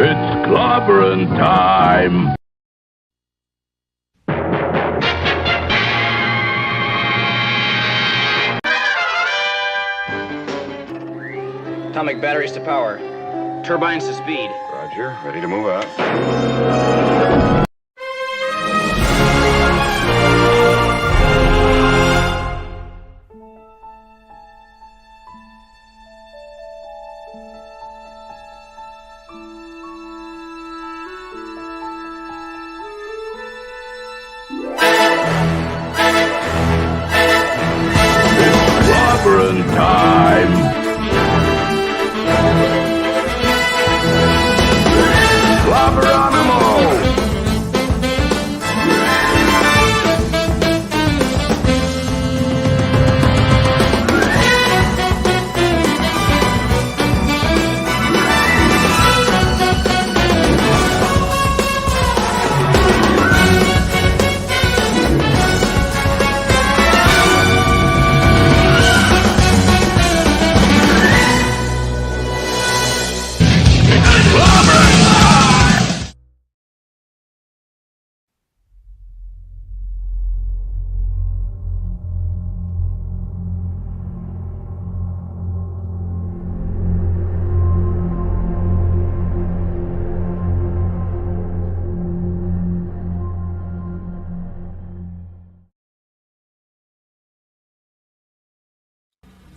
It's clobbering time! Atomic batteries to power. Turbines to speed. Roger. Ready to move out. Clobbering time! Clobber on 'em all!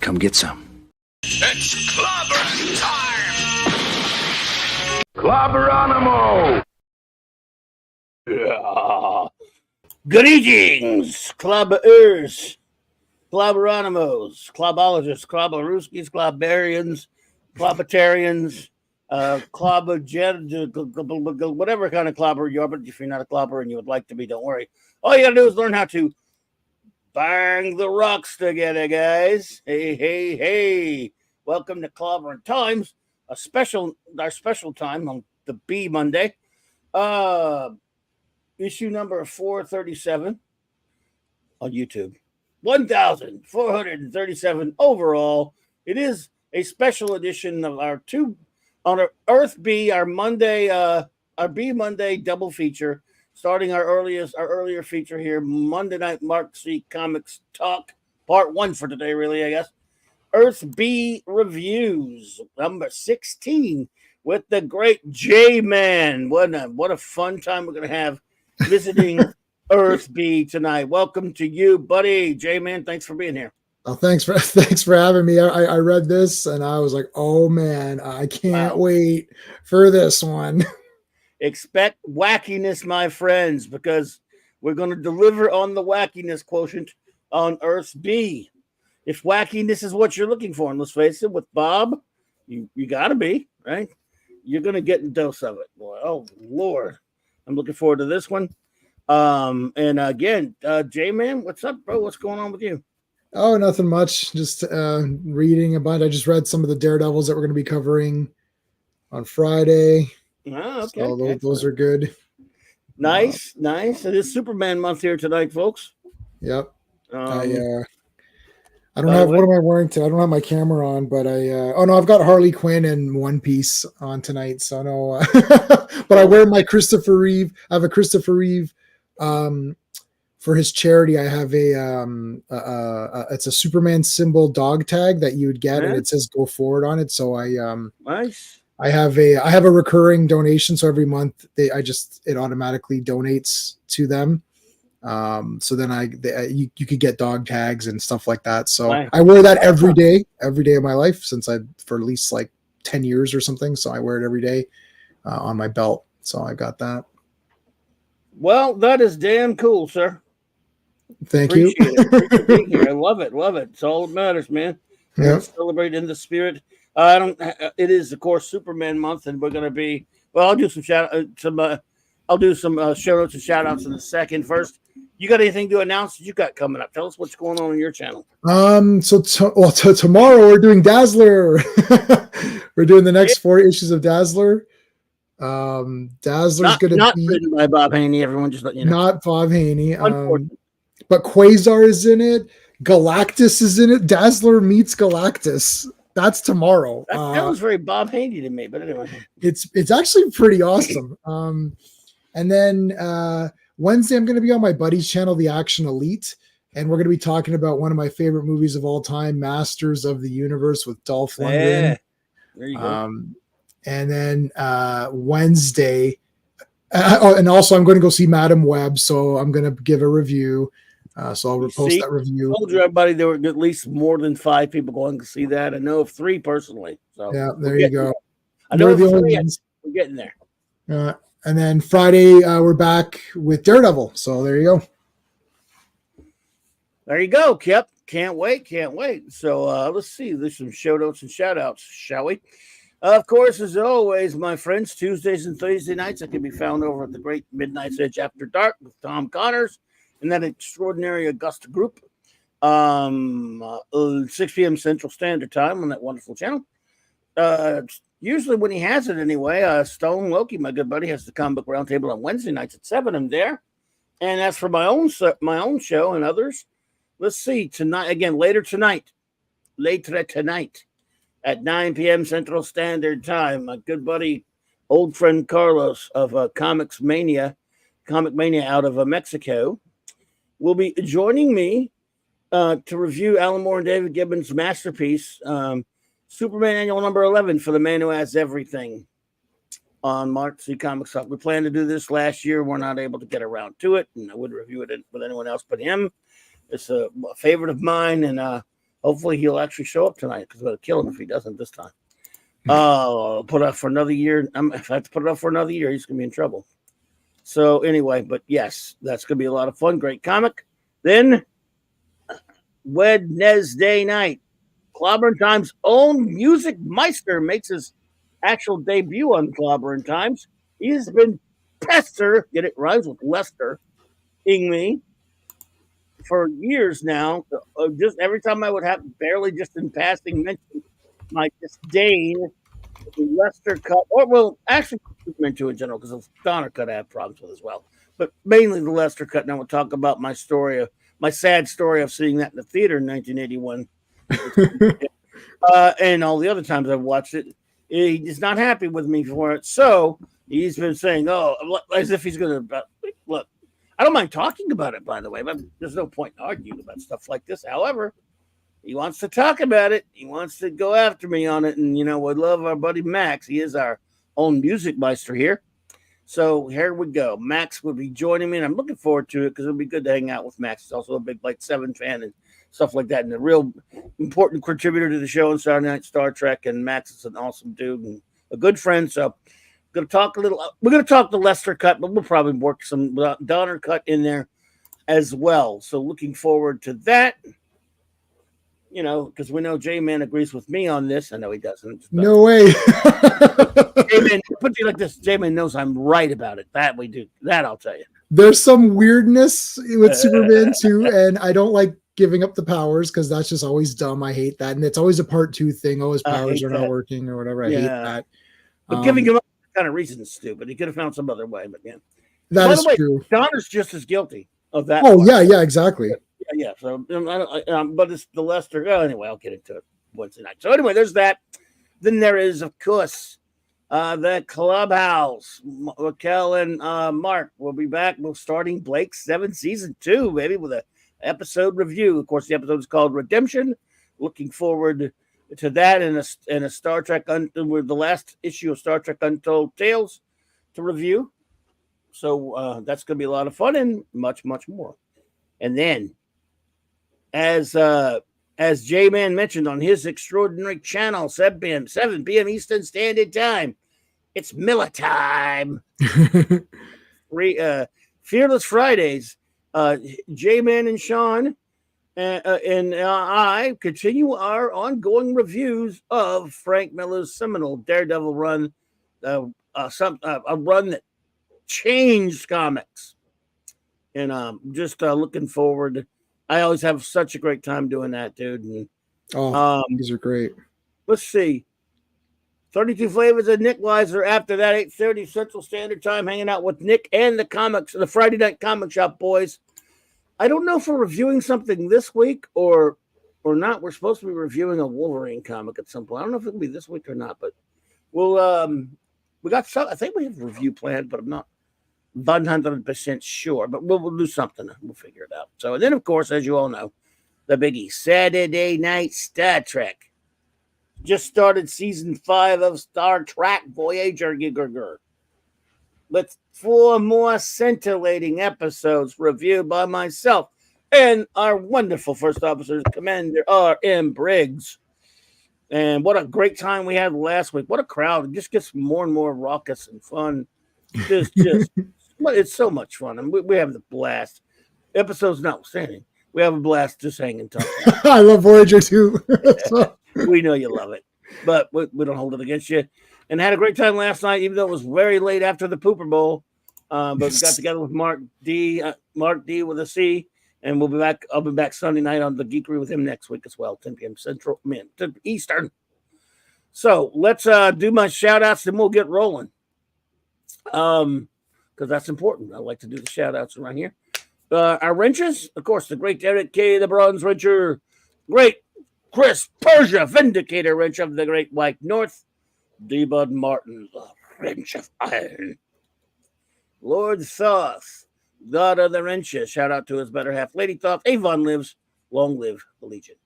Come get some. It's clobbering time! Clobber on 'em all! Greetings, clobberers, clobberonimos, clobbologists, clobberooskies, clobberians, clobbitarians, whatever kind of clobber you are. But if you're not a clobber and you would like to be, don't worry. All you got to do is learn how to bang the rocks together, guys. Hey, hey, hey. Welcome to Clobbering Times, our special time on the B Monday. Issue number 437 on YouTube. 1,437 overall. It is a special edition of our Earth B, our Monday, our B Monday double feature. Starting our earlier feature here, Monday Night Mark C Comics Talk, part 1 for today, really, I guess. Earth B Reviews, number 16, with the great J-Man. What a fun time we're going to have visiting Earth B tonight. Welcome to you, buddy. J-Man, thanks for being here. Oh, thanks for having me. I read this and I was like, oh man, I can't wait for this one. Expect wackiness, my friends, because we're going to deliver on the wackiness quotient on Earth B. If wackiness is what you're looking for, and let's face it, with Bob, you got to be, right? You're going to get a dose of it. Boy, oh, Lord. I'm looking forward to this one. And again, J-Man, what's up, bro? What's going on with you? Oh, nothing much. Just reading a bunch. I just read some of the Daredevils that we're going to be covering on Friday. Oh, okay. So those are good. Nice. It is Superman month here tonight, folks. Yep. I don't have. What am I wearing today? I don't have my camera on, but I've got Harley Quinn and One Piece on tonight. So no, but I wear my Christopher Reeve. I have a Christopher Reeve. For his charity, I have it's a Superman symbol dog tag that you would get, and it says "Go Forward" on it. So nice. I have a recurring donation, so every month it automatically donates to them. So then you could get dog tags and stuff like that. So nice. I wear that every day of my life for at least like 10 years or something. So I wear it every day on my belt. So I got that. Well, that is damn cool, sir. Thank you. Appreciate being here. I love it. It's all that matters, man. Yeah. Celebrate in the spirit. It is, of course, Superman month, and we're going to be. Well, I'll do some show notes and shout outs in a second. First, you got anything to announce that you got coming up? Tell us what's going on in your channel. So tomorrow we're doing Dazzler. We're doing the next 4 issues of Dazzler. Dazzler's going to not be written by Bob Haney. Everyone just let you know. Not Bob Haney. But Quasar is in it. Galactus is in it. Dazzler meets Galactus. That's tomorrow. That sounds very Bob Haney to me, but anyway. It's actually pretty awesome. And then Wednesday, I'm going to be on my buddy's channel, The Action Elite, and we're going to be talking about one of my favorite movies of all time, Masters of the Universe with Dolph Lundgren. Yeah. There you go. And then Wednesday, and also I'm going to go see Madam Web, so I'm going to give a review. So I'll post that review. I told you, everybody, there were at least more than 5 people going to see that. I know of 3 personally. So yeah, there you go. I know of 3. We're getting there. And then Friday, we're back with Daredevil. So there you go. There you go, Kip. Can't wait. So let's see. There's some show notes and shout outs, shall we? Of course, as always, my friends, Tuesdays and Thursday nights, I can be found over at the Great Midnight's Edge After Dark with Tom Connors and that extraordinary Augusta group. 6 p.m. Central Standard Time on that wonderful channel. Usually when he has it anyway, Stone Loki, my good buddy, has the Comic Book Roundtable on Wednesday nights at 7. I'm there. And as for my own show and others, let's see, later tonight at 9 p.m. Central Standard Time, my good buddy, old friend Carlos of Comic Mania out of Mexico, will be joining me to review Alan Moore and David Gibbons' masterpiece, Superman Annual Number 11 for the Man Who Has Everything on Mark C. Comics Talk. We planned to do this last year. We're not able to get around to it, and I wouldn't review it with anyone else but him. It's a favorite of mine, and hopefully he'll actually show up tonight because I'm going to kill him if he doesn't this time. Put off for another year. If I have to put it off for another year, he's going to be in trouble. So anyway, but yes, that's going to be a lot of fun. Great comic. Then Wednesday night, Clobberin Times' own Music Meister makes his actual debut on Clobberin Times. He has been get it rhymes with Lester, me for years now. Just every time I would have barely just in passing mention my disdain of the Lester cut, or well, actually Superman 2 in general, because the Donner cut I have problems with as well. But mainly the Lester cut, and I will talk about my sad story of seeing that in the theater in 1981. And all the other times I've watched it, he's not happy with me for it. So he's been saying, as if he's going to look. I don't mind talking about it, by the way, but there's no point in arguing about stuff like this. However, he wants to talk about it. He wants to go after me on it. And, we love our buddy Max. He is our own music meister here. So here we go. Max will be joining me, and I'm looking forward to it because it'll be good to hang out with Max. He's also a big Light 7 fan and stuff like that, and a real important contributor to the show on Saturday Night Star Trek. And Max is an awesome dude and a good friend. So we're going to talk the Lester cut, but we'll probably work some Donner cut in there as well. So looking forward to that. Because we know J-Man agrees with me on this. I know he doesn't. No way. J-Man, put you like this. J-Man knows I'm right about it. That we do. That I'll tell you. There's some weirdness with Superman 2, and I don't like giving up the powers because that's just always dumb. I hate that. And it's always a part 2 thing. Oh, his powers are not working or whatever. I hate that. But giving him up kind of reason is stupid. He could have found some other way, but yeah. That is true. Donner's just as guilty of that. Oh, yeah, exactly. Yeah. So, but it's the Lester. Oh, anyway, I'll get into it Wednesday night. So anyway, there's that. Then there is, of course, the Clubhouse. Raquel and Mark will be back. We're starting Blake's 7 season 2, baby, with an episode review. Of course, the episode is called Redemption. Looking forward to that and a Star Trek with the last issue of Star Trek Untold Tales to review. So that's going to be a lot of fun and much, much more. And then, as J-Man mentioned on his extraordinary channel, 7 p.m. Eastern Standard Time, it's Miller time. Fearless Fridays. J-Man and Sean and I continue our ongoing reviews of Frank Miller's seminal Daredevil run, a run that changed comics. And just looking forward. I always have such a great time doing that, dude. And, these are great. Let's see. 32 Flavors of Nick Weiser after that, 8:30 Central Standard Time, hanging out with Nick and the Friday Night Comic Shop boys. I don't know if we're reviewing something this week or or not. We're supposed to be reviewing a Wolverine comic at some point. I don't know if it'll be this week or not, but we'll we got some. I think we have a review planned, but I'm not 100% sure. But we'll do something. We'll figure it out. So, and then of course, as you all know, the biggie, Saturday Night Star Trek. Just started season 5 of Star Trek Voyager. With 4 more scintillating episodes reviewed by myself and our wonderful first officer, Commander R.M. Briggs. And what a great time we had last week. What a crowd. It just gets more and more raucous and fun. It's so much fun. And we have the blast. Episodes notwithstanding, we have a blast just hanging tight. I love Voyager too. We know you love it, but we don't hold it against you. And had a great time last night, even though it was very late after the Pooper Bowl. But we got together with Mark D with a C, and we'll be back. I'll be back Sunday night on the Geekery with him next week as well, 10 p.m. Central, 10 Eastern. So let's do my shout outs and we'll get rolling. Because that's important. I like to do the shout outs around here. Our wrenches, of course, the great Derek K., the bronze wrencher, great Chris Persia, vindicator wrench of the Great White North, D. Bud Martin, the wrench of iron, Lord Thoth, God of the wrenches, shout out to his better half, Lady Thoth, Avon lives, long live the Legion.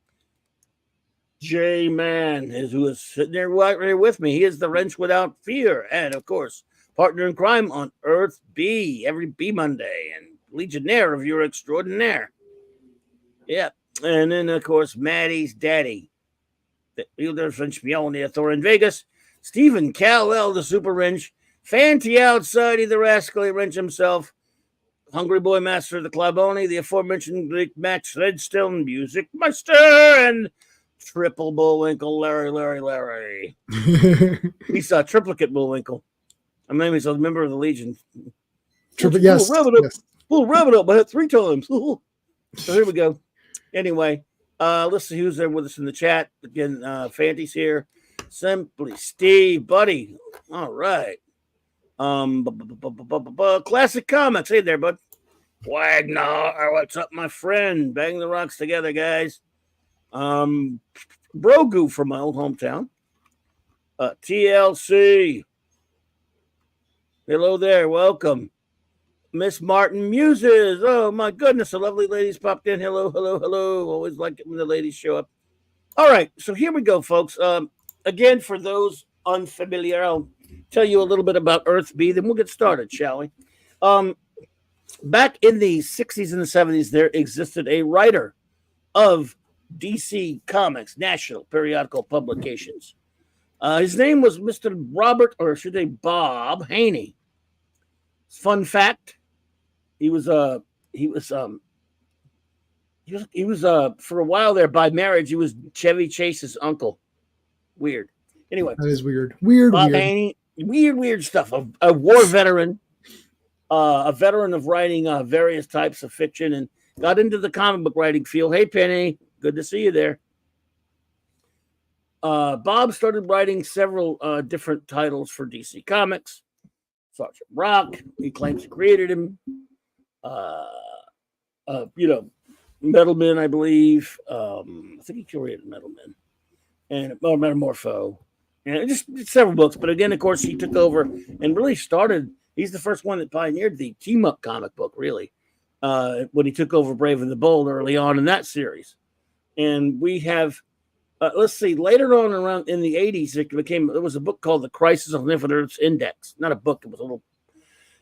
J Man who is sitting there right here with me. He is the wrench without fear, and of course, partner in crime on Earth B every B Monday, and Legionnaire of your extraordinaire. Yeah. And then, of course, Maddie's daddy, the Fielder French Mjolnir Thor in Vegas, Stephen Callell, the Super Wrench, Fanty Outside, the rascally wrench himself, Hungry Boy Master of the Claboni, the aforementioned Greek Max Redstone, Music Master, and Triple Bullwinkle, Larry. He's a triplicate Bullwinkle. I mean, he's a member of the Legion. Yes. We'll rev it up. I had 3 times. So here we go. Anyway, let's see who's there with us in the chat. Again, Fanty's here. Simply Steve, buddy. All right. Classic Comics. Hey there, bud. Wagner, what's up, my friend? Bang the rocks together, guys. Brogu from my old hometown. TLC. Hello there. Welcome. Miss Martin Muses. Oh, my goodness. The lovely ladies popped in. Hello. Always like it when the ladies show up. All right. So here we go, folks. Again, for those unfamiliar, I'll tell you a little bit about Earth B. Then we'll get started, shall we? Back in the 60s and the 70s, there existed a writer of DC Comics, National Periodical Publications. His name was Mr. Bob Haney. Fun fact: he was for a while there by marriage. He was Chevy Chase's uncle. Weird. Anyway, that is weird. Weird Haney, weird stuff. A war veteran, a veteran of writing various types of fiction, and got into the comic book writing field. Hey, Penny, good to see you there. Bob started writing several different titles for DC Comics. Sergeant Rock, he claims he created him. Metalman, I believe. I think he created Metalman and Metamorpho, and just several books. But again, of course, he took over and really started. He's the first one that pioneered the team-up comic book, really, when he took over Brave and the Bold early on in that series. And we have, let's see, later on around in the 80s, there was a book called The Crisis of Infinite Earths Index. Not a book, it was a little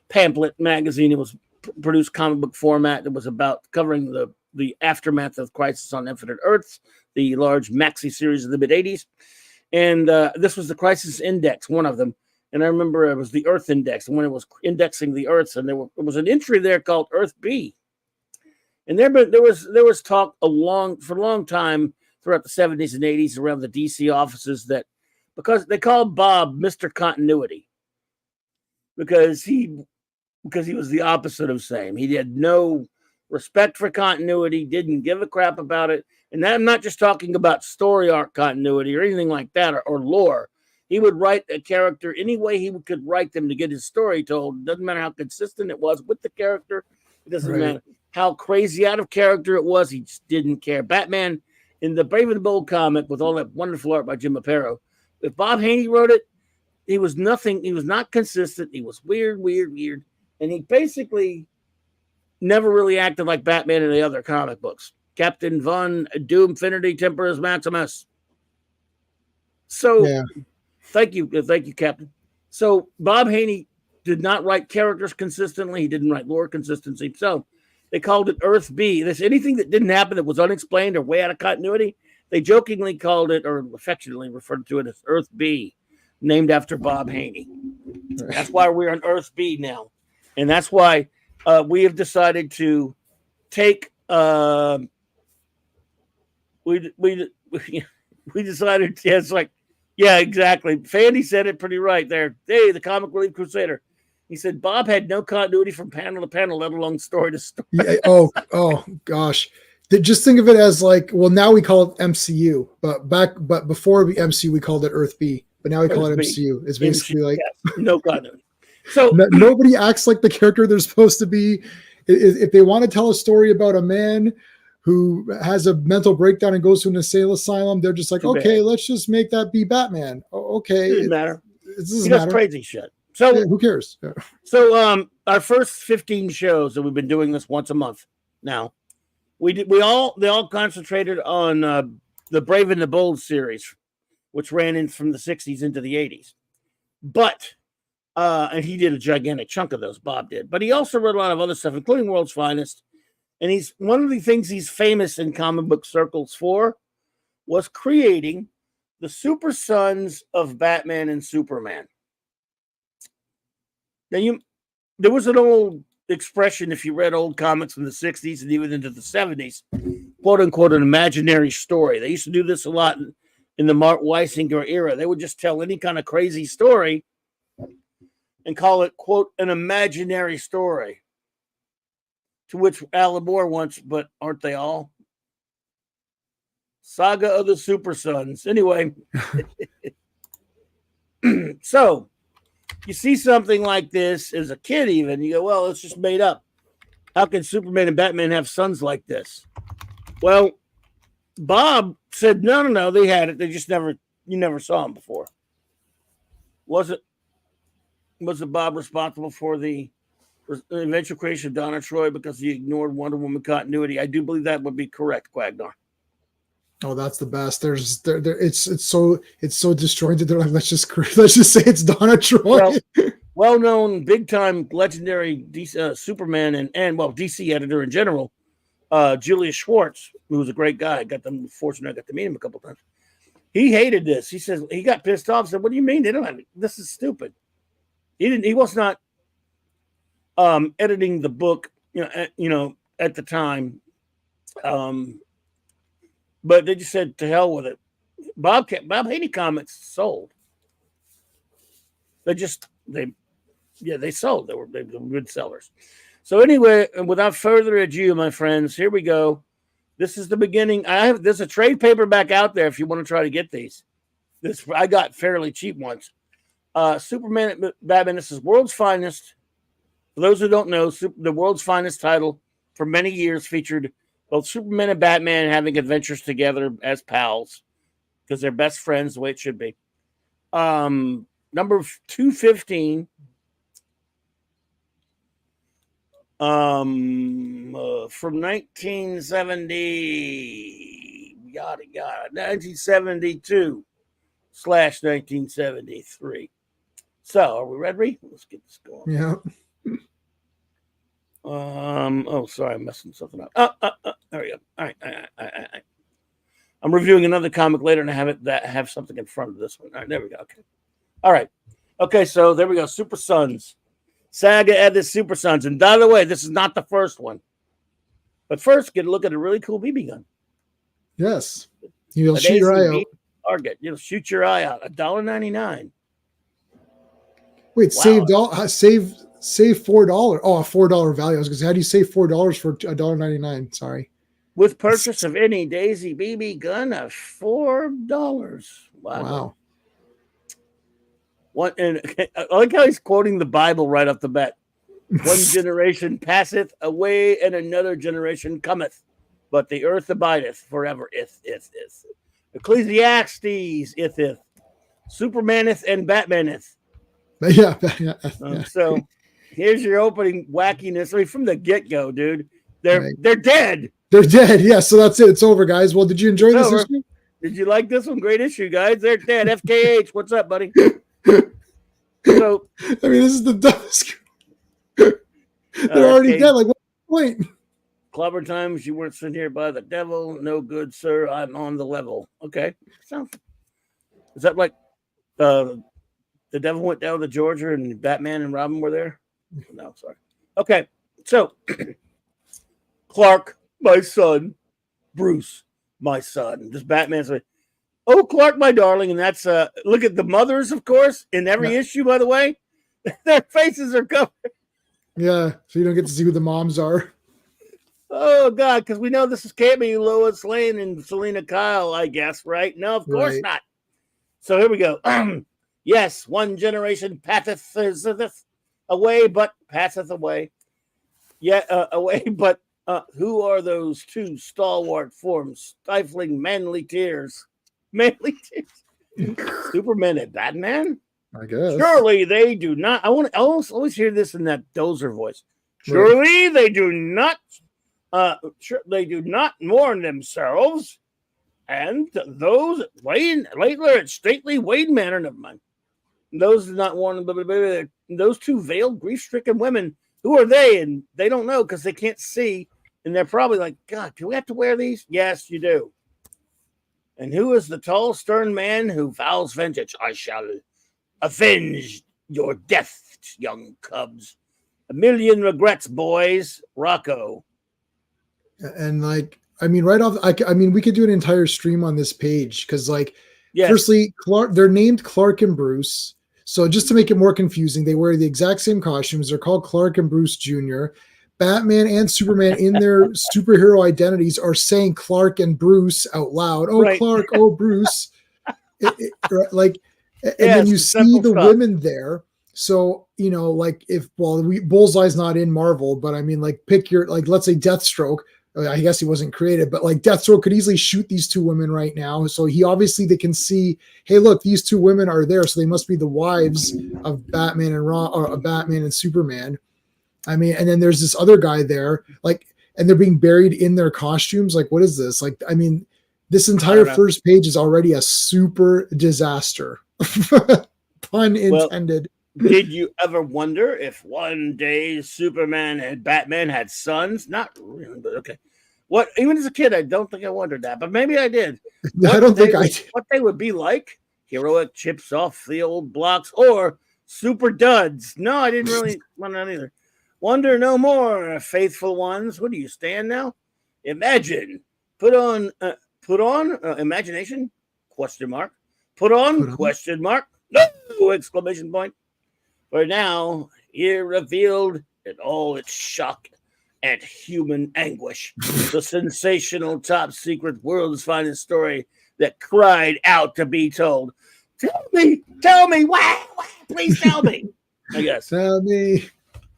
pamphlet magazine. It was produced comic book format. It was about covering the aftermath of Crisis on Infinite Earths, the large maxi series of the mid-80s. And this was the Crisis Index, one of them. And I remember it was the Earth Index, and when it was indexing the Earths, and there was an entry there called Earth B. And there was talk for a long time throughout the 70s and 80s around the DC offices that, because they called Bob Mr. Continuity, because he was the opposite of same. He had no respect for continuity, didn't give a crap about it. And I'm not just talking about story arc continuity or anything like that, or lore. He would write a character any way he could write them to get his story told. It doesn't matter how consistent it was with the character. It doesn't matter how crazy out of character it was. He just didn't care. Batman in the Brave and the Bold comic with all that wonderful art by Jim Aparo. If Bob Haney wrote it, he was nothing. He was not consistent. He was weird. And he basically never really acted like Batman in the other comic books. Captain Von Doomfinity Temporis Maximus. So, thank you, Captain. So, Bob Haney did not write characters consistently. He didn't write lore consistency. So, they called it Earth B. This anything that didn't happen that was unexplained or way out of continuity, they jokingly called it, or affectionately referred to it as Earth B, named after Bob Haney. That's why we're on Earth B now, and that's why we have decided to take. We decided. Yeah, it's like, yeah, exactly. Fandy said it pretty right there. Hey, the Comic Relief Crusader. He said Bob had no continuity from panel to panel, let alone story to story. Yeah, oh gosh. Just think of it as like, well, now we call it MCU, but before the MCU we called it Earth B, but now we call it MCU. It's basically like no continuity. So nobody acts like the character they're supposed to be. If they want to tell a story about a man who has a mental breakdown and goes to an insane asylum, they're just like, okay, let's just make that be Batman. Okay, it doesn't matter. It doesn't he matter. Does crazy shit. So who cares? Yeah. So our first 15 shows that we've been doing this once a month now. They all concentrated on the Brave and the Bold series, which ran in from the 60s into the 80s. But and he did a gigantic chunk of those, Bob did. But he also wrote a lot of other stuff, including World's Finest. And he's one of the things he's famous in comic book circles for was creating the Super Sons of Batman and Superman. Now, there was an old expression, if you read old comics from the 60s and even into the 70s, quote unquote, an imaginary story. They used to do this a lot in the Mart Weisinger era. They would just tell any kind of crazy story and call it, quote, an imaginary story. To which Alan Moore once, but aren't they all? Saga of the Super Sons. Anyway, so you see something like this as a kid, even you go, well, it's just made up. How can Superman and Batman have sons like this? Well, Bob said, no, they had it. They just you never saw them before. Wasn't Bob responsible for the eventual creation of Donna Troy because he ignored Wonder Woman continuity? I do believe that would be correct, Quagnar. Oh, that's the best. It's so disjointed. They're like, let's just say it's Donna Troy. Well-known, big-time, legendary Superman and DC editor in general, Julius Schwartz, who was a great guy. I got to meet him a couple times. He hated this. He says he got pissed off. Said, "What do you mean they don't have it? This is stupid." He was not editing the book, at the time. But they just said, to hell with it. Bob Haney comics sold. They sold. They were good sellers. So anyway, without further ado, my friends, here we go. This is the beginning. There's a trade paperback out there if you want to try to get these. I got fairly cheap ones. Superman, Batman. This is World's Finest. For those who don't know, the World's Finest title for many years featured both Superman and Batman having adventures together as pals because they're best friends the way it should be. Number 215. From 1970, 1972/1973. So, are we ready? Let's get this going. Yeah. Oh, sorry, I'm messing something up. There we go. All right. I'm reviewing another comic later, and I have something in front of this one. All right, there we go. Okay. All right. Okay, so there we go. Super Sons. Saga of the Super Sons. And by the way, this is not the first one. But first, get a look at a really cool BB gun. Yes. You'll shoot your eye out. Target. You'll shoot your eye out. $1.99. Wait, wow. Save $4. Oh, a $4 value. I was going to say, how do you save $4 for $1.99? Sorry. With purchase of any Daisy BB gun of $4. Wow. What? And I like how he's quoting the Bible right off the bat. One generation passeth away, and another generation cometh. but the earth abideth forever. Ith. Ecclesiastes, ith. Supermaneth and Batmaneth. Yeah. So here's your opening wackiness. I mean, from the get-go, dude. They're Right. dead. They're dead. Yeah, so that's it. It's over, guys. Well, did you enjoy this issue? Did you like this one? Great issue, guys. They're dead. FKH, what's up, buddy? So I mean, this is the dumbest. They're already dead. Like, what's the point? Clobber times, you weren't sent here by the devil. No good, sir. I'm on the level. Okay. Is that like the devil went down to Georgia and Batman and Robin were there? No, sorry. Okay. So Clark, my son. Bruce, my son. This Batman's like, oh, Clark, my darling. And that's look at the mothers, of course, in every issue, by the way. Their faces are covered. Yeah, so you don't get to see who the moms are. Oh, God, because we know this can't be Lois Lane and Selena Kyle, I guess, right? No, of course not. So here we go. Yes, one generation passeth away, but passeth away. Yeah, away, but who are those two stalwart forms stifling manly tears? Manly tears. Superman and Batman? I guess. Surely they do not. I always hear this in that Dozer voice. Surely they do not. They do not mourn themselves, and those Later at stately Wade Manor. Never mind. Those do not mourn. Those two veiled, grief-stricken women. Who are they? And they don't know because they can't see, and they're probably like, God, do we have to wear these? Yes, you do. And who is the tall, stern man who vows vengeance? I shall avenge your death, young cubs. A million regrets, boys. Rocco. And like, I mean, right off, I mean, we could do an entire stream on this page because, like, firstly, they're named Clark and Bruce. So just to make it more confusing, they wear the exact same costumes. They're called Clark and Bruce Jr. Batman and Superman in their superhero identities are saying Clark and Bruce out loud. Oh, Clark. Oh, Bruce. And then you see the women there. So, you know, like Bullseye's not in Marvel, but I mean, like, pick your, like, let's say Deathstroke. I guess he wasn't created, but like Deathstroke could easily shoot these two women right now. So they can see, hey, look, these two women are there. So they must be the wives of Batman and Superman. I mean, and then there's this other guy there, like, and they're being buried in their costumes. Like, what is this? Like, I mean, this entire first page is already a super disaster. Pun intended. Did you ever wonder if one day Superman and Batman had sons? Not really, but okay. What? Even as a kid, I don't think I wondered that, but maybe I did. I don't think I did. What they would be like? Heroic chips off the old blocks or super duds? No, I didn't really want that either. Wonder no more, faithful ones. What do you stand now? Imagine. Put on imagination? Question mark. Put on? Question mark. No! Exclamation point. For now, here revealed in all its shock and human anguish, the sensational top secret world's finest story that cried out to be told. Tell me, why? Please tell me. I guess. Tell me.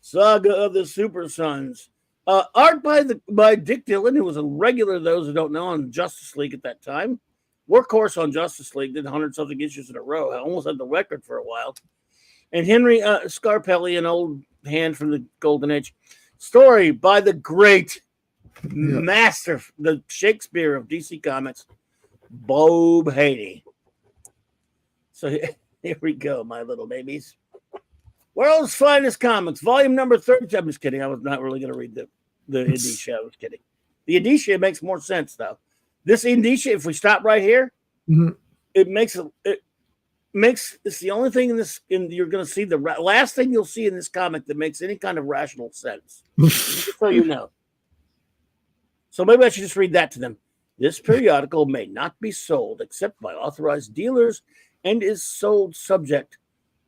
Saga of the Super Sons. Art by Dick Dillon, who was a regular, those who don't know, on Justice League at that time. Workhorse on Justice League, did 100-something issues in a row. I almost had the record for a while. And Henry Scarpelli, an old hand from the Golden Age. Story by the great master, the Shakespeare of DC Comics, Bob Haney. So here we go, my little babies. World's Finest Comics, volume number 30. I'm just kidding. I was not really going to read the indicia. I was kidding. The indicia makes more sense, though. This indicia, if we stop right here, it makes it's the only thing you're going to see, the last thing you'll see in this comic that makes any kind of rational sense. So you know. So maybe I should just read that to them. This periodical may not be sold except by authorized dealers and is sold subject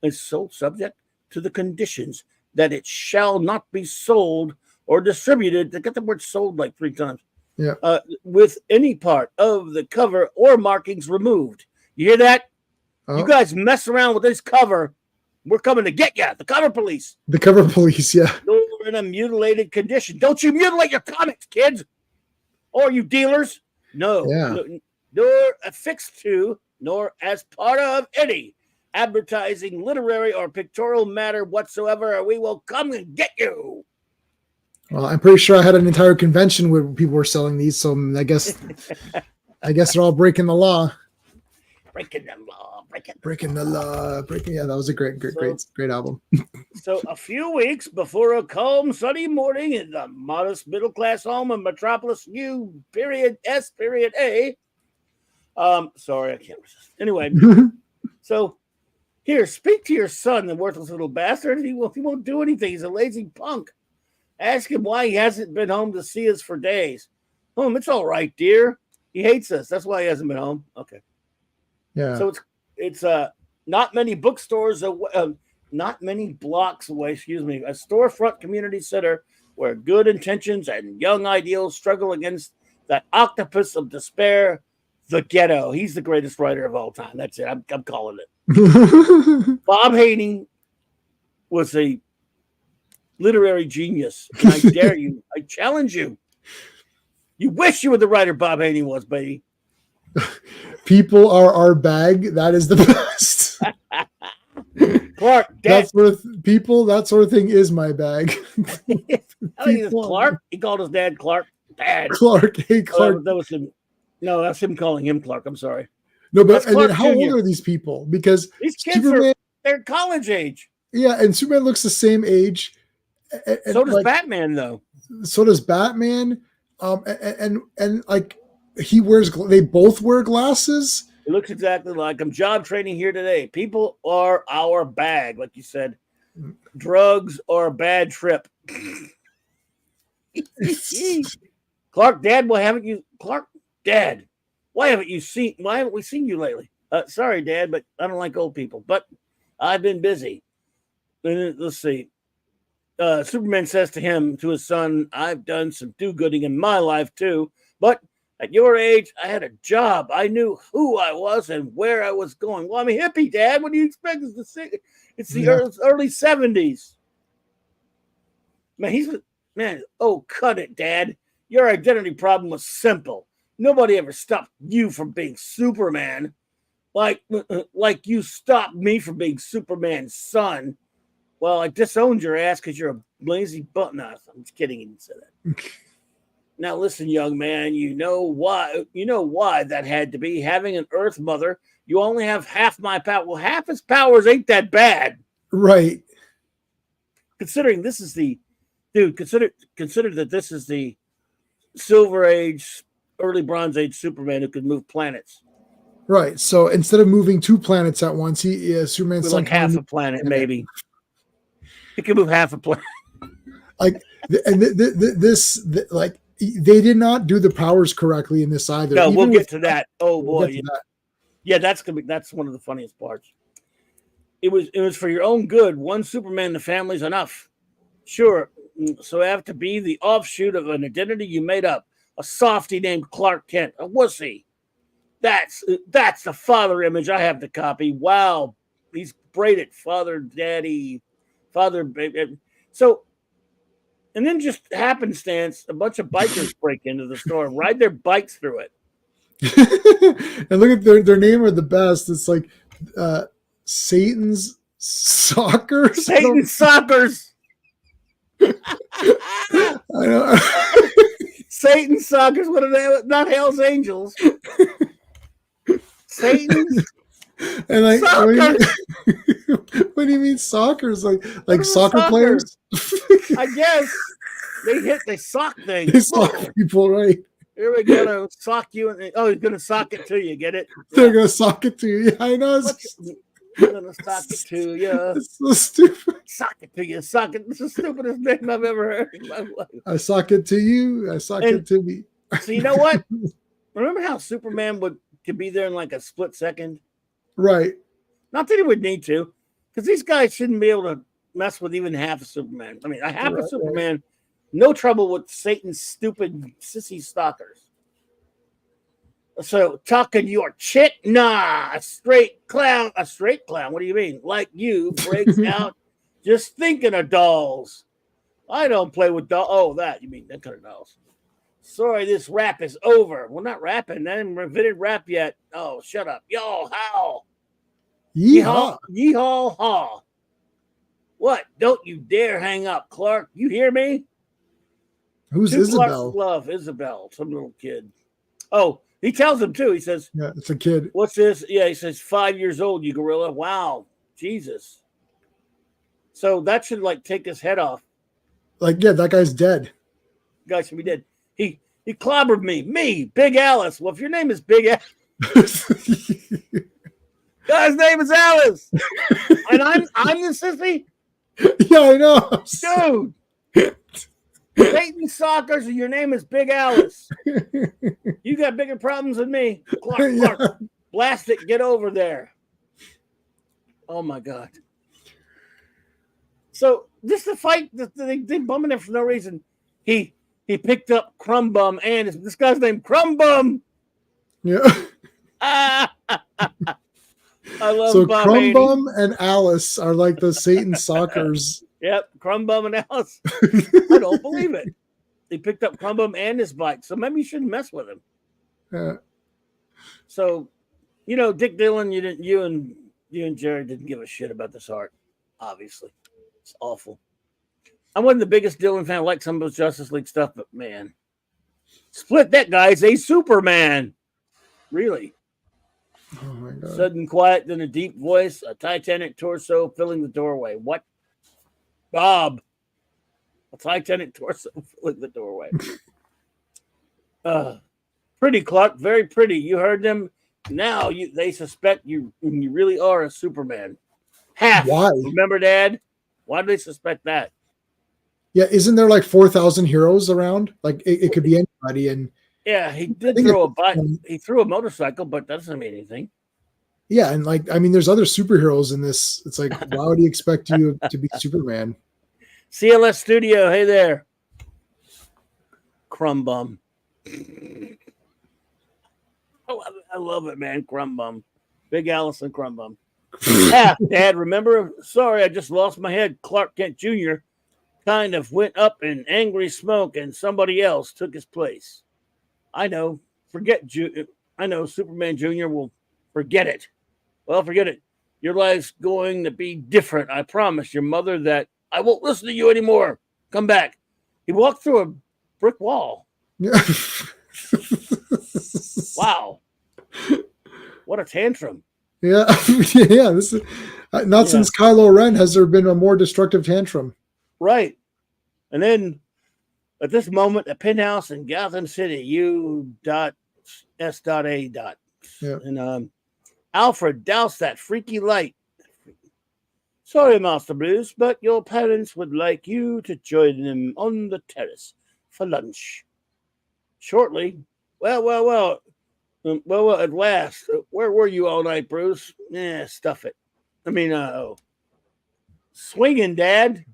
to the conditions that it shall not be sold or distributed. They got the word sold like 3 times. Yeah. With any part of the cover or markings removed. You hear that? You guys mess around with this cover, we're coming to get you. The cover police. The cover police, yeah. You're in a mutilated condition. Don't you mutilate your comics, kids. Or you dealers, no, Yeah. nor affixed to, nor as part of any advertising, literary, or pictorial matter whatsoever, or we will come and get you. Well, I'm pretty sure I had an entire convention where people were selling these, so I guess they're all breaking the law. Breaking the law, Breaking the law. Yeah, that was a great album. So a few weeks before a calm, sunny morning in the modest middle-class home of Metropolis U. S. A. Sorry, I can't resist. Anyway, so here, speak to your son, the worthless little bastard. He won't do anything. He's a lazy punk. Ask him why he hasn't been home to see us for days. It's all right, dear. He hates us. That's why he hasn't been home. Okay. Yeah. So it's not many bookstores, not many blocks away. Excuse me, a storefront community center where good intentions and young ideals struggle against that octopus of despair, the ghetto. He's the greatest writer of all time. That's it. I'm calling it. Bob Haney was a literary genius. And I dare you. I challenge you. You wish you were the writer Bob Haney was, baby. People are our bag. That is the best. Clark, Dad. That sort of thing is my bag. I think it's Clark. He called his dad Clark. Dad. Clark. Hey, Clark. That was him. No, that's him calling him Clark. I'm sorry. No, but and then how old are these people? Because these kids they're college age. Yeah, and Superman looks the same age. And so does Batman, though. So does Batman. And like they both wear glasses. It looks exactly like him. Job training here today. People are our bag, like you said. Drugs are a bad trip. Clark, Dad, why haven't we seen you lately? Sorry, Dad, but I don't like old people. But I've been busy. Let's see. Superman says to his son, I've done some do-gooding in my life too, but at your age, I had a job. I knew who I was and where I was going. Well, I'm a hippie, Dad. What do you expect us to say? It's the early 70s. Man, oh, cut it, Dad. Your identity problem was simple. Nobody ever stopped you from being Superman. Like you stopped me from being Superman's son. Well, I disowned your ass because you're a lazy butt. No, I'm just kidding. He didn't say that. Now, listen, young man, you know why that had to be. Having an Earth mother, you only have half my power. Well, half his powers ain't that bad. Right. Considering this is consider that this is the Silver Age, early Bronze Age Superman who could move planets. Right. So instead of moving 2 planets at once, Superman's like half a planet, maybe. He can move half a planet. Like, and they did not do the powers correctly in this either. No, we'll get to that. Oh boy, yeah, that's one of the funniest parts. It was for your own good. One Superman in the family's enough. Sure. So I have to be the offshoot of an identity you made up. A softy named Clark Kent. A wussy. That's the father image I have to copy. Wow. He's braided. Father, daddy, father, baby. So, and then just happenstance, a bunch of bikers break into the store and ride their bikes through it. And look at their name are the best. It's like Satan's Sockers. Satan's Sockers. I know. Satan's Sockers. What are they? Not Hell's Angels. Satan's. And like, what do you mean soccers? Like soccer players? I guess they sock things. They sock people, right? Here we go. Sock you. He's gonna sock it to you. Get it? They're gonna sock it to you. Yeah, I know. I'm gonna sock it to you. It's so stupid. Sock it to you. Sock it. It's the stupidest name I've ever heard in my life. I sock it to you. I sock it to me. So you know what? Remember how Superman could be there in like a split second? Right. Not that he would need to, because these guys shouldn't be able to mess with even half of Superman. I mean, a half of Superman, right. No trouble with Satan's stupid sissy stalkers. So talking your chick? Nah, a straight clown. What do you mean? Like you breaks out just thinking of dolls. I don't play with dolls. Oh, you mean that kind of dolls. Sorry, this rap is over. Well, not rapping. I haven't invented rap yet. Oh, shut up. Yo, how? Yeehaw. Yeehaw, haw. What? Don't you dare hang up, Clark. You hear me? Who's Two Clarks Isabel? love Isabel, some little kid. Oh, he tells him too. He says, Yeah, it's a kid. "What's this?" Yeah, he says, 5 years old, you gorilla. Wow, Jesus. So that should like take his head off. Like, yeah, that guy's dead. Guy should be dead. He clobbered me, Big Alice. Well, if your name is Big Alice, guy's name is Alice, and I'm the sissy, Yeah, I know. dude. Satan Sockers, and your name is Big Alice. You got bigger problems than me. Clark, blast it. Get over there. Oh my God. So this is the fight that they bumming him for no reason. He picked up Crumb Bum, and this guy's named Crumb Bum. Yeah. I love So Bob Crumb Haney. Bum and Alice are like the Satan Sockers. Yep, Crumb Bum and Alice. I don't believe it. He picked up Crumb Bum and his bike, so maybe you shouldn't mess with him. Yeah. So, Dick Dillon, you and Jerry didn't give a shit about this art. Obviously, it's awful. I wasn't the biggest Dillon fan. I like some of his Justice League stuff, but man, Split that guy's a Superman. Really. Oh my God. Sudden quiet, then a deep voice, a Titanic torso filling the doorway. What? Bob. A Titanic torso filling the doorway. Pretty, Clark. Very pretty. You heard them. Now they suspect you really are a Superman. Half. Why? Remember, Dad? Why do they suspect that? Yeah, isn't there like 4,000 heroes around? Like it could be anybody. And yeah, he did throw a bike. He threw a motorcycle, but that doesn't mean anything. Yeah, and there's other superheroes in this. It's like, why would he expect you to be Superman? CLS Studio, hey there. Crumb Bum. I love it, man. Crumb Bum. Big Alice and Crumb Bum. Dad, remember? Sorry, I just lost my head. Clark Kent Jr. kind of went up in angry smoke and somebody else took his place. I know. I know Superman Jr. will forget it. Well, forget it. Your life's going to be different. I promise your mother that I won't listen to you anymore. Come back. He walked through a brick wall. Yeah. Wow. What a tantrum. Yeah. Yeah. This is not since Kylo Ren has there been a more destructive tantrum. Right. And then at this moment, a penthouse in Gotham City, U.S.A. Yeah. And Alfred doused that freaky light. Sorry, Master Bruce, but your parents would like you to join them on the terrace for lunch. Shortly. Well, at last. Where were you all night, Bruce? Stuff it. Swinging, Dad.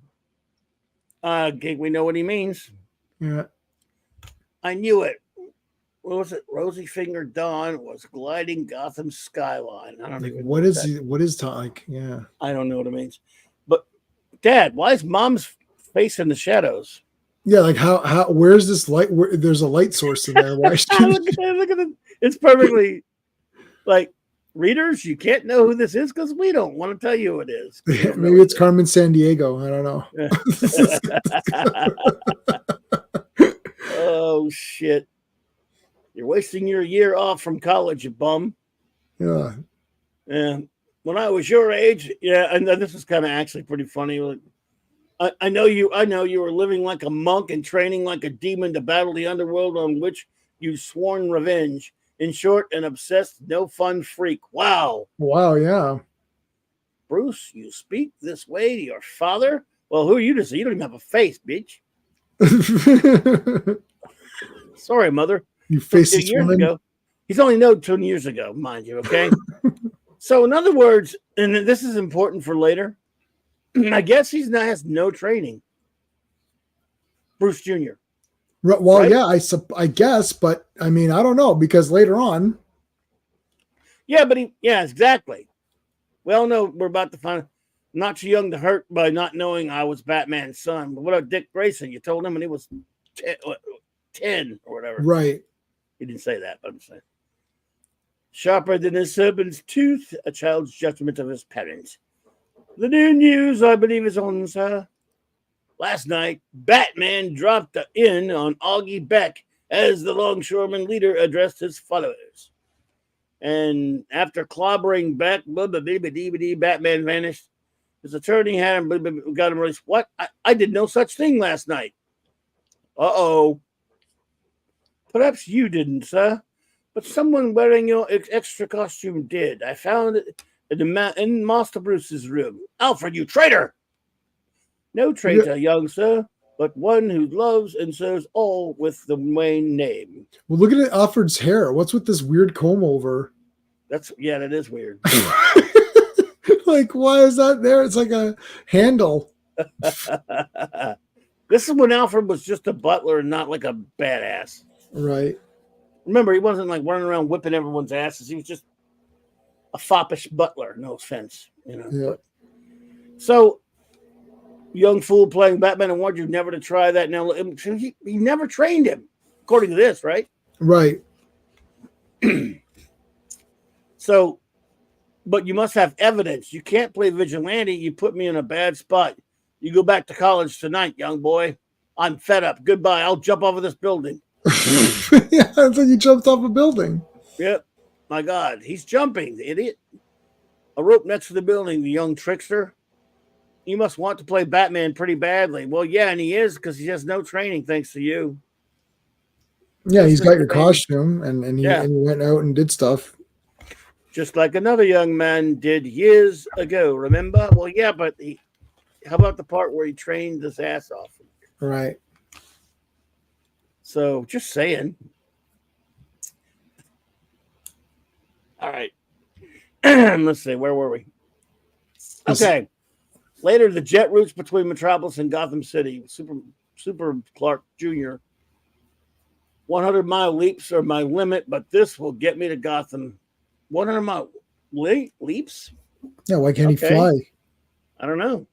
We know what he means. Yeah. I knew it. What was it? Rosy Fingered Dawn was gliding Gotham's skyline. I don't even know what is like? Yeah. I don't know what it means. But Dad, why is Mom's face in the shadows? Yeah, like how where's this light? There's a light source in there. Why look at it. It's perfectly like readers, you can't know who this is because we don't want to tell you who it is. Maybe it's Carmen Sandiego. I don't know. Oh shit. You're wasting your year off from college, you bum. Yeah. And when I was your age, and this is kind of actually pretty funny. I know you were living like a monk and training like a demon to battle the underworld on which you sworn revenge. In short, an obsessed, no fun freak. Wow. Wow, yeah. Bruce, you speak this way to your father? Well, who are you to say? You don't even have a face, bitch. Sorry, mother. You face 2 years ago. He's only known 2 years ago, mind you, okay? So, in other words, and this is important for later, I guess has no training. Bruce Jr. Well, right? yeah, I guess, but I mean, I don't know because later on. Yeah, but exactly. Well, no, we're about to find not too young to hurt by not knowing I was Batman's son. But what about Dick Grayson? You told him when he was 10 or whatever. Right. He didn't say that, but I'm saying. Sharper than a serpent's tooth, a child's judgment of his parents. The new news, I believe, is on, sir. Last night, Batman dropped in on Augie Beck as the longshoreman leader addressed his followers. And after clobbering Beck, Batman vanished. His attorney had him, got him released. What? I did no such thing last night. Uh-oh. Perhaps you didn't, sir. But someone wearing your extra costume did. I found it in Master Bruce's room. Alfred, you traitor! No traitor, young sir, but one who loves and serves all with the Wayne name. Well, look at Alfred's hair. What's with this weird comb over? That is weird. Like, why is that there? It's like a handle. This is when Alfred was just a butler and not like a badass. Right. Remember, he wasn't like running around whipping everyone's asses. He was just a foppish butler. No offense, you know. Yeah. So, young fool playing Batman and warned you never to try that. Now, he never trained him, according to this, right? Right. So, but you must have evidence. You can't play vigilante. You put me in a bad spot. You go back to college tonight, young boy. I'm fed up. Goodbye. I'll jump off of this building. Yeah, that's like you jumped off a building. Yep. My God, he's jumping, the idiot. A rope next to the building, the young trickster. You must want to play Batman pretty badly. Well, yeah, and he is because he has no training thanks to you. Yeah, he's got your costume, and he went out and did stuff. Just like another young man did years ago, remember? Well, yeah, but how about the part where he trained his ass off? Right. So, just saying. All right. Let's see. Where were we? Okay. Later, the jet routes between Metropolis and Gotham City. Super Clark Jr. 100-mile leaps are my limit, but this will get me to Gotham. 100-mile leaps? Yeah, why can't he fly? I don't know.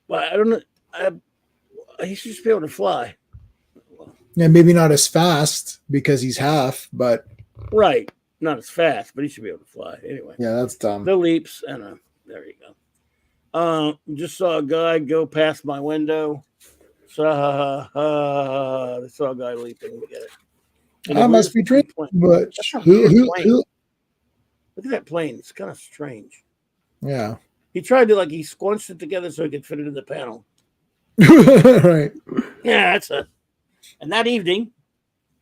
Well, I don't know. He should just be able to fly. Yeah, maybe not as fast because he's half, but right, not as fast, but he should be able to fly anyway. Yeah, that's dumb. The leaps, and there you go. Just saw a guy go past my window. Saw a guy leaping. Get it? I must be drinking, but look at that plane. It's kind of strange. Yeah. He tried to he squunched it together so he could fit it in the panel. Right. Yeah, that's it. And that evening,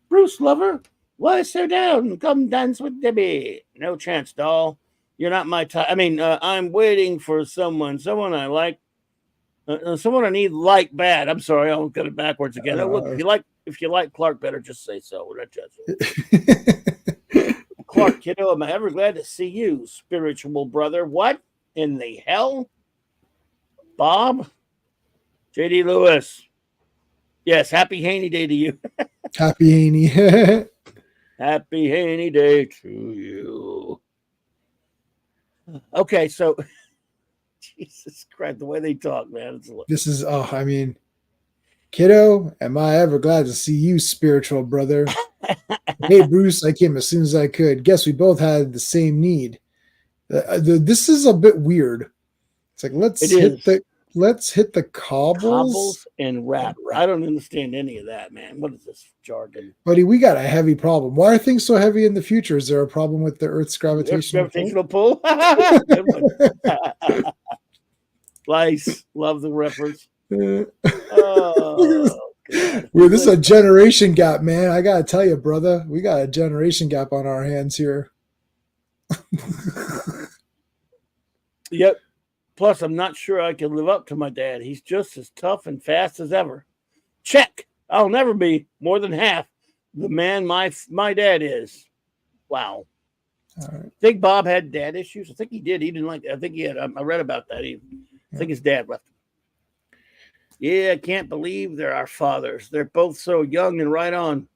Bruce Lover, why sit down? Come dance with Debbie. No chance, doll. You're not my type. I mean, I'm waiting for someone I like. Someone I need like bad. I'm sorry, I'll get it backwards again. Look, if you like Clark better, just say so. We're not judging. Clark, kiddo, am I ever glad to see you, spiritual brother? What in the hell? Bob? J.D. Lewis. Yes, happy Haney Day to you. Happy Haney. Happy Haney Day to you. Okay, so Jesus Christ, the way they talk, man. This is, kiddo, am I ever glad to see you, spiritual brother? Hey, Bruce, I came as soon as I could. Guess we both had the same need. This is a bit weird. It's like, let's hit the cobbles and rap. I don't understand any of that, man. What is this jargon? Buddy, we got a heavy problem. Why are things so heavy in the future? Is there a problem with the Earth's gravitational pull? Nice. Love the reference. This is a generation gap, man. I got to tell you, brother, we got a generation gap on our hands here. Yep. Plus, I'm not sure I can live up to my dad. He's just as tough and fast as ever. Check. I'll never be more than half the man my dad is. Wow. All right. Think Bob had dad issues? I think he did. He didn't like that. I think he had. I read about that. I think his dad left him. Yeah, I can't believe they're our fathers. They're both so young and right on.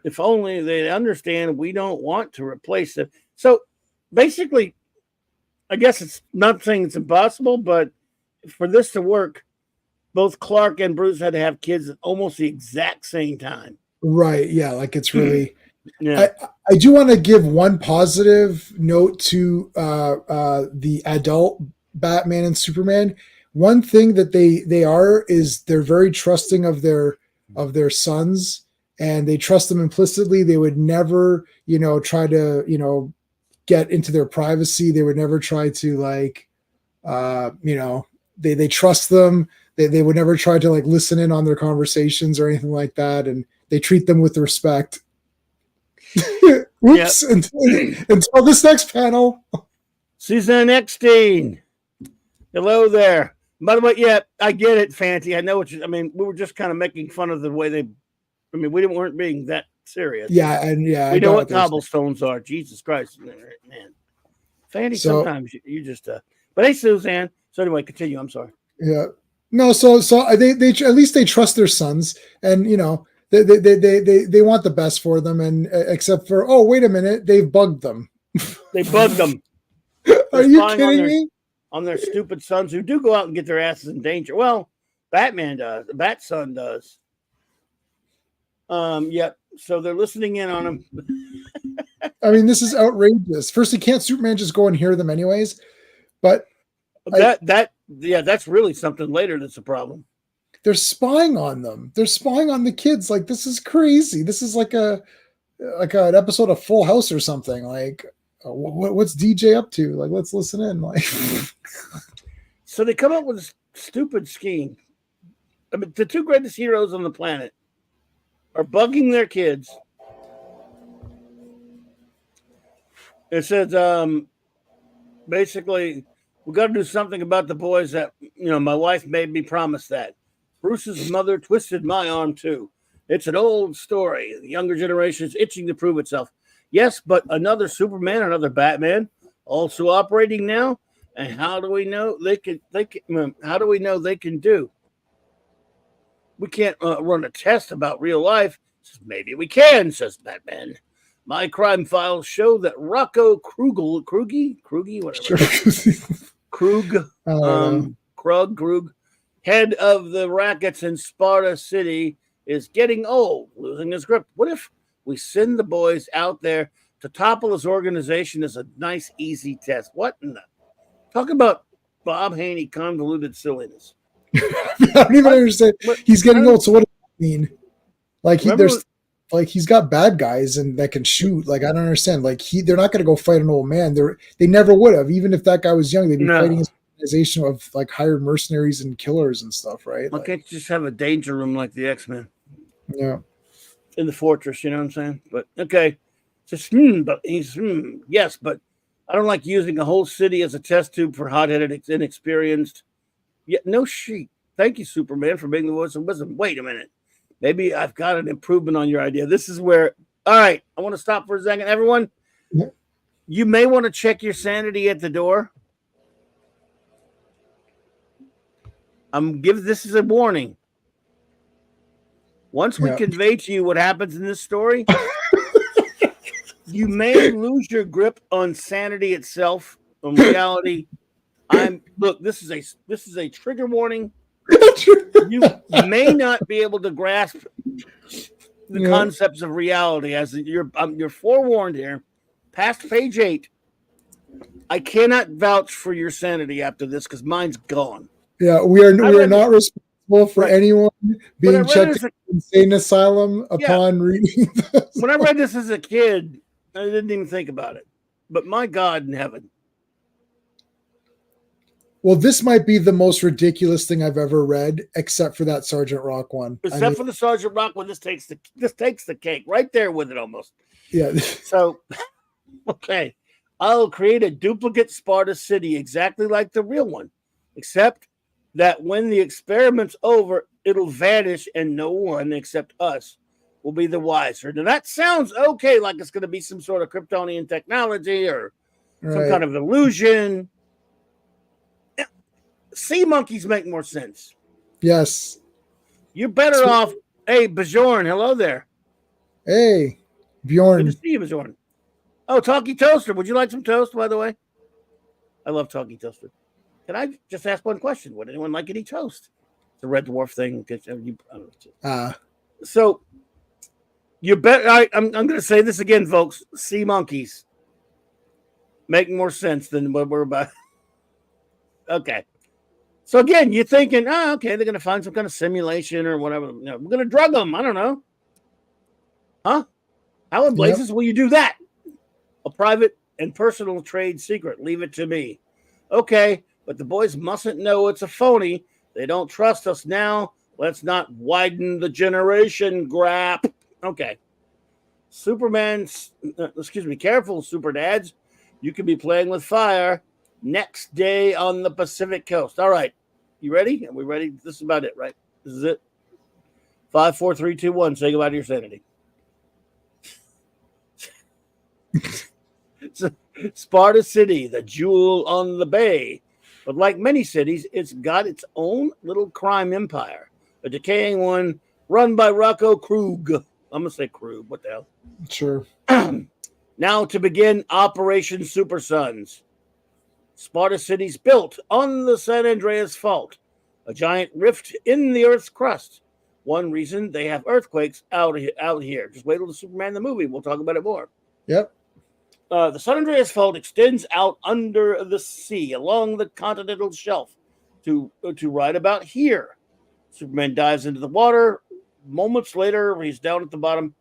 If only they understand we don't want to replace them. So basically, I guess it's not saying it's impossible, but for this to work, both Clark and Bruce had to have kids at almost the exact same time. Right. Yeah. Like it's really. Yeah. I do want to give one positive note to the adult Batman and Superman. One thing that they are is they're very trusting of their sons, and they trust them implicitly. They would never, try to, get into their privacy. They would never try to they trust them. They would never try to listen in on their conversations or anything like that, and they treat them with respect. Oops! Yep. Until this next panel. Season 16. Hello there. By the way, yeah, I get it, Fancy. I know what you. I mean, we were just kind of making fun of the way they. I mean, we weren't being that serious. Yeah, and yeah, we know what cobblestones are. Jesus Christ, man. Fancy, sometimes you just. But hey, Suzanne. So anyway, continue. I'm sorry. Yeah. No. So they at least they trust their sons, and They want the best for them, and except for wait a minute, they've bugged them. They bugged them. Are you kidding me? On their stupid sons who do go out and get their asses in danger. Well, Batman does. The Bat son does. Yep. So they're listening in on him. I mean, this is outrageous. Firstly, can't Superman just go and hear them anyways? But that's really something later that's a problem. They're spying on them. They're spying on the kids. Like, this is crazy. This is like an episode of Full House or something. Like, what's DJ up to? Like, let's listen in. Like, so they come up with a stupid scheme. I mean, the two greatest heroes on the planet are bugging their kids. It says, basically, we got to do something about the boys that, my wife made me promise that. Bruce's mother twisted my arm too. It's an old story. The younger generation is itching to prove itself. Yes, but another Superman, another Batman, also operating now. And how do we know they can? How do we know they can do? We can't run a test about real life. Maybe we can, says Batman. My crime files show that Rocco Krugi, whatever. Krug. Head of the rackets in Sparta City, is getting old, losing his grip. What if we send the boys out there to topple his organization as a nice, easy test? What in the? Talk about Bob Haney convoluted silliness. I don't even understand. He's getting old, so what does that mean? Like he's got bad guys and that can shoot. Like, I don't understand. Like they're not going to go fight an old man. They never would have. Even if that guy was young, they'd be fighting his organization of hired mercenaries and killers and stuff, right? Why can't you just have a danger room like the X-Men? Yeah. In the fortress, you know what I'm saying? But okay. Just yes, but I don't like using a whole city as a test tube for hot-headed, inexperienced. Yeah, no sheet. Thank you, Superman, for being the voice of wisdom. Wait a minute. Maybe I've got an improvement on your idea. This is where, all right, I want to stop for a second. Everyone, you may want to check your sanity at the door. This is a warning. Once we convey to you what happens in this story, you may lose your grip on sanity itself, on reality. This is a trigger warning. You may not be able to grasp the concepts of reality. As you're forewarned here. Past page 8. I cannot vouch for your sanity after this because mine's gone. Yeah, we are not responsible for anyone being checked in an insane asylum upon reading this. When I read this as a kid, I didn't even think about it. But my God in heaven. Well, this might be the most ridiculous thing I've ever read, except for that Sergeant Rock one. Except for the Sergeant Rock one, this takes the cake right there with it almost. Yeah. So, okay, I'll create a duplicate Sparta City exactly like the real one, except that when the experiment's over, it'll vanish and no one except us will be the wiser. Now that sounds okay, like it's going to be some sort of Kryptonian technology or some kind of illusion. Sea monkeys make more sense. Yes. You're better off. Hey, Bjorn, hello there. Hey, Bjorn. Good to see you, Bjorn. Oh, Talkie Toaster. Would you like some toast, by the way? I love Talkie Toaster. Can I just ask one question? Would anyone like any toast? The red dwarf thing. So you bet. I'm going to say this again, folks. Sea monkeys make more sense than what we're about. Okay. So again, you're thinking, okay, they're going to find some kind of simulation or whatever. We're going to drug them. I don't know. Huh? How in blazes will you do that? A private and personal trade secret. Leave it to me. Okay, but the boys mustn't know it's a phony. They don't trust us now. Let's not widen the generation gap. Okay. Careful, super dads. You could be playing with fire next day on the Pacific coast. All right. You ready? Are we ready? This is about it, right? This is it. 5, 4, 3, 2, 1. Say goodbye to your sanity. Sparta City, the jewel on the bay. But like many cities, it's got its own little crime empire. A decaying one run by Rocco Krug. I'm going to say Krug. What the hell? Sure. Now to begin Operation Super Sons. Sparta City's built on the San Andreas Fault, a giant rift in the Earth's crust. One reason they have earthquakes out here. Just wait till the Superman the movie. We'll talk about it more. Yep. The San Andreas Fault extends out under the sea along the continental shelf to right about here. Superman dives into the water. Moments later, he's down at the bottom.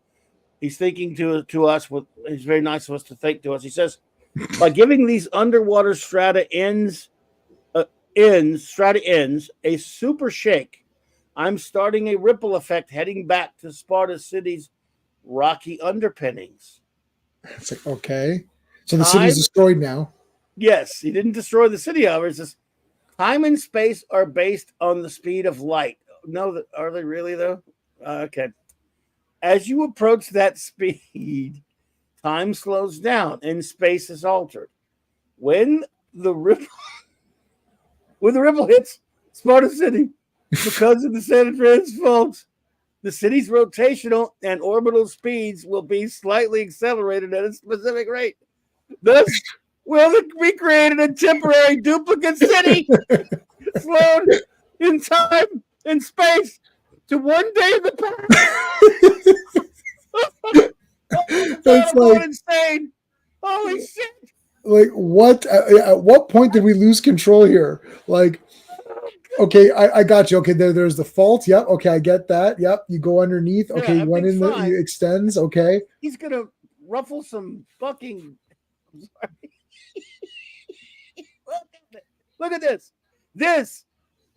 He's thinking to us. He's very nice of us to think to us. He says, by giving these underwater strata ends a super shake, I'm starting a ripple effect heading back to Sparta City's rocky underpinnings. It's like, okay. So the city's destroyed now. Yes, he didn't destroy the city, however. It's just time and space are based on the speed of light. No, are they really, though? Okay. As you approach that speed, time slows down and space is altered. When the ripple hits Sparta City, because of the San Andreas Fault, the city's rotational and orbital speeds will be slightly accelerated at a specific rate. Thus, will be created a temporary duplicate city slowed in time and space to one day in the past. That's like insane. Holy shit. Like what? At what point did we lose control here? Like, okay, I got you. Okay, there's the fault. Yep. Okay, I get that. Yep. You go underneath. Okay, you went in it extends. Okay. He's gonna ruffle some fucking. Look at this. This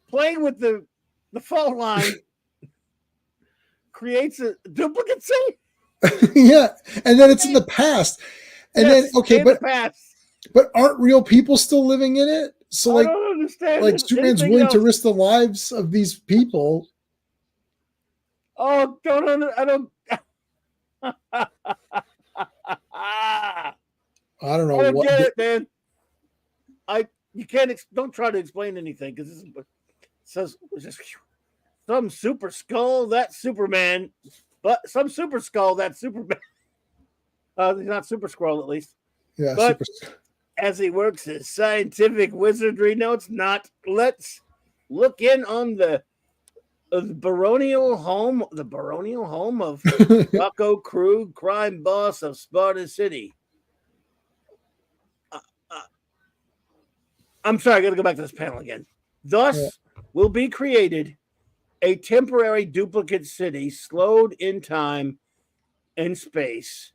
playing with the fault line creates a duplicate city. Yeah, and then it's in the past. And then but aren't real people still living in it? So like, I don't understand. Like Superman's willing to risk the lives of these people. Oh, I don't. I don't know. I don't get it, man. You can't. Don't try to explain anything because it says just some super skull that Superman, but some super skull that Superman. He's not Super Skrull, at least. Yeah, but as he works his scientific wizardry, no, it's not. Let's look in on the baronial home of Rocco Krug, crime boss of Sparta City. I'm sorry, I got to go back to this panel again. Thus will be created a temporary duplicate city slowed in time and space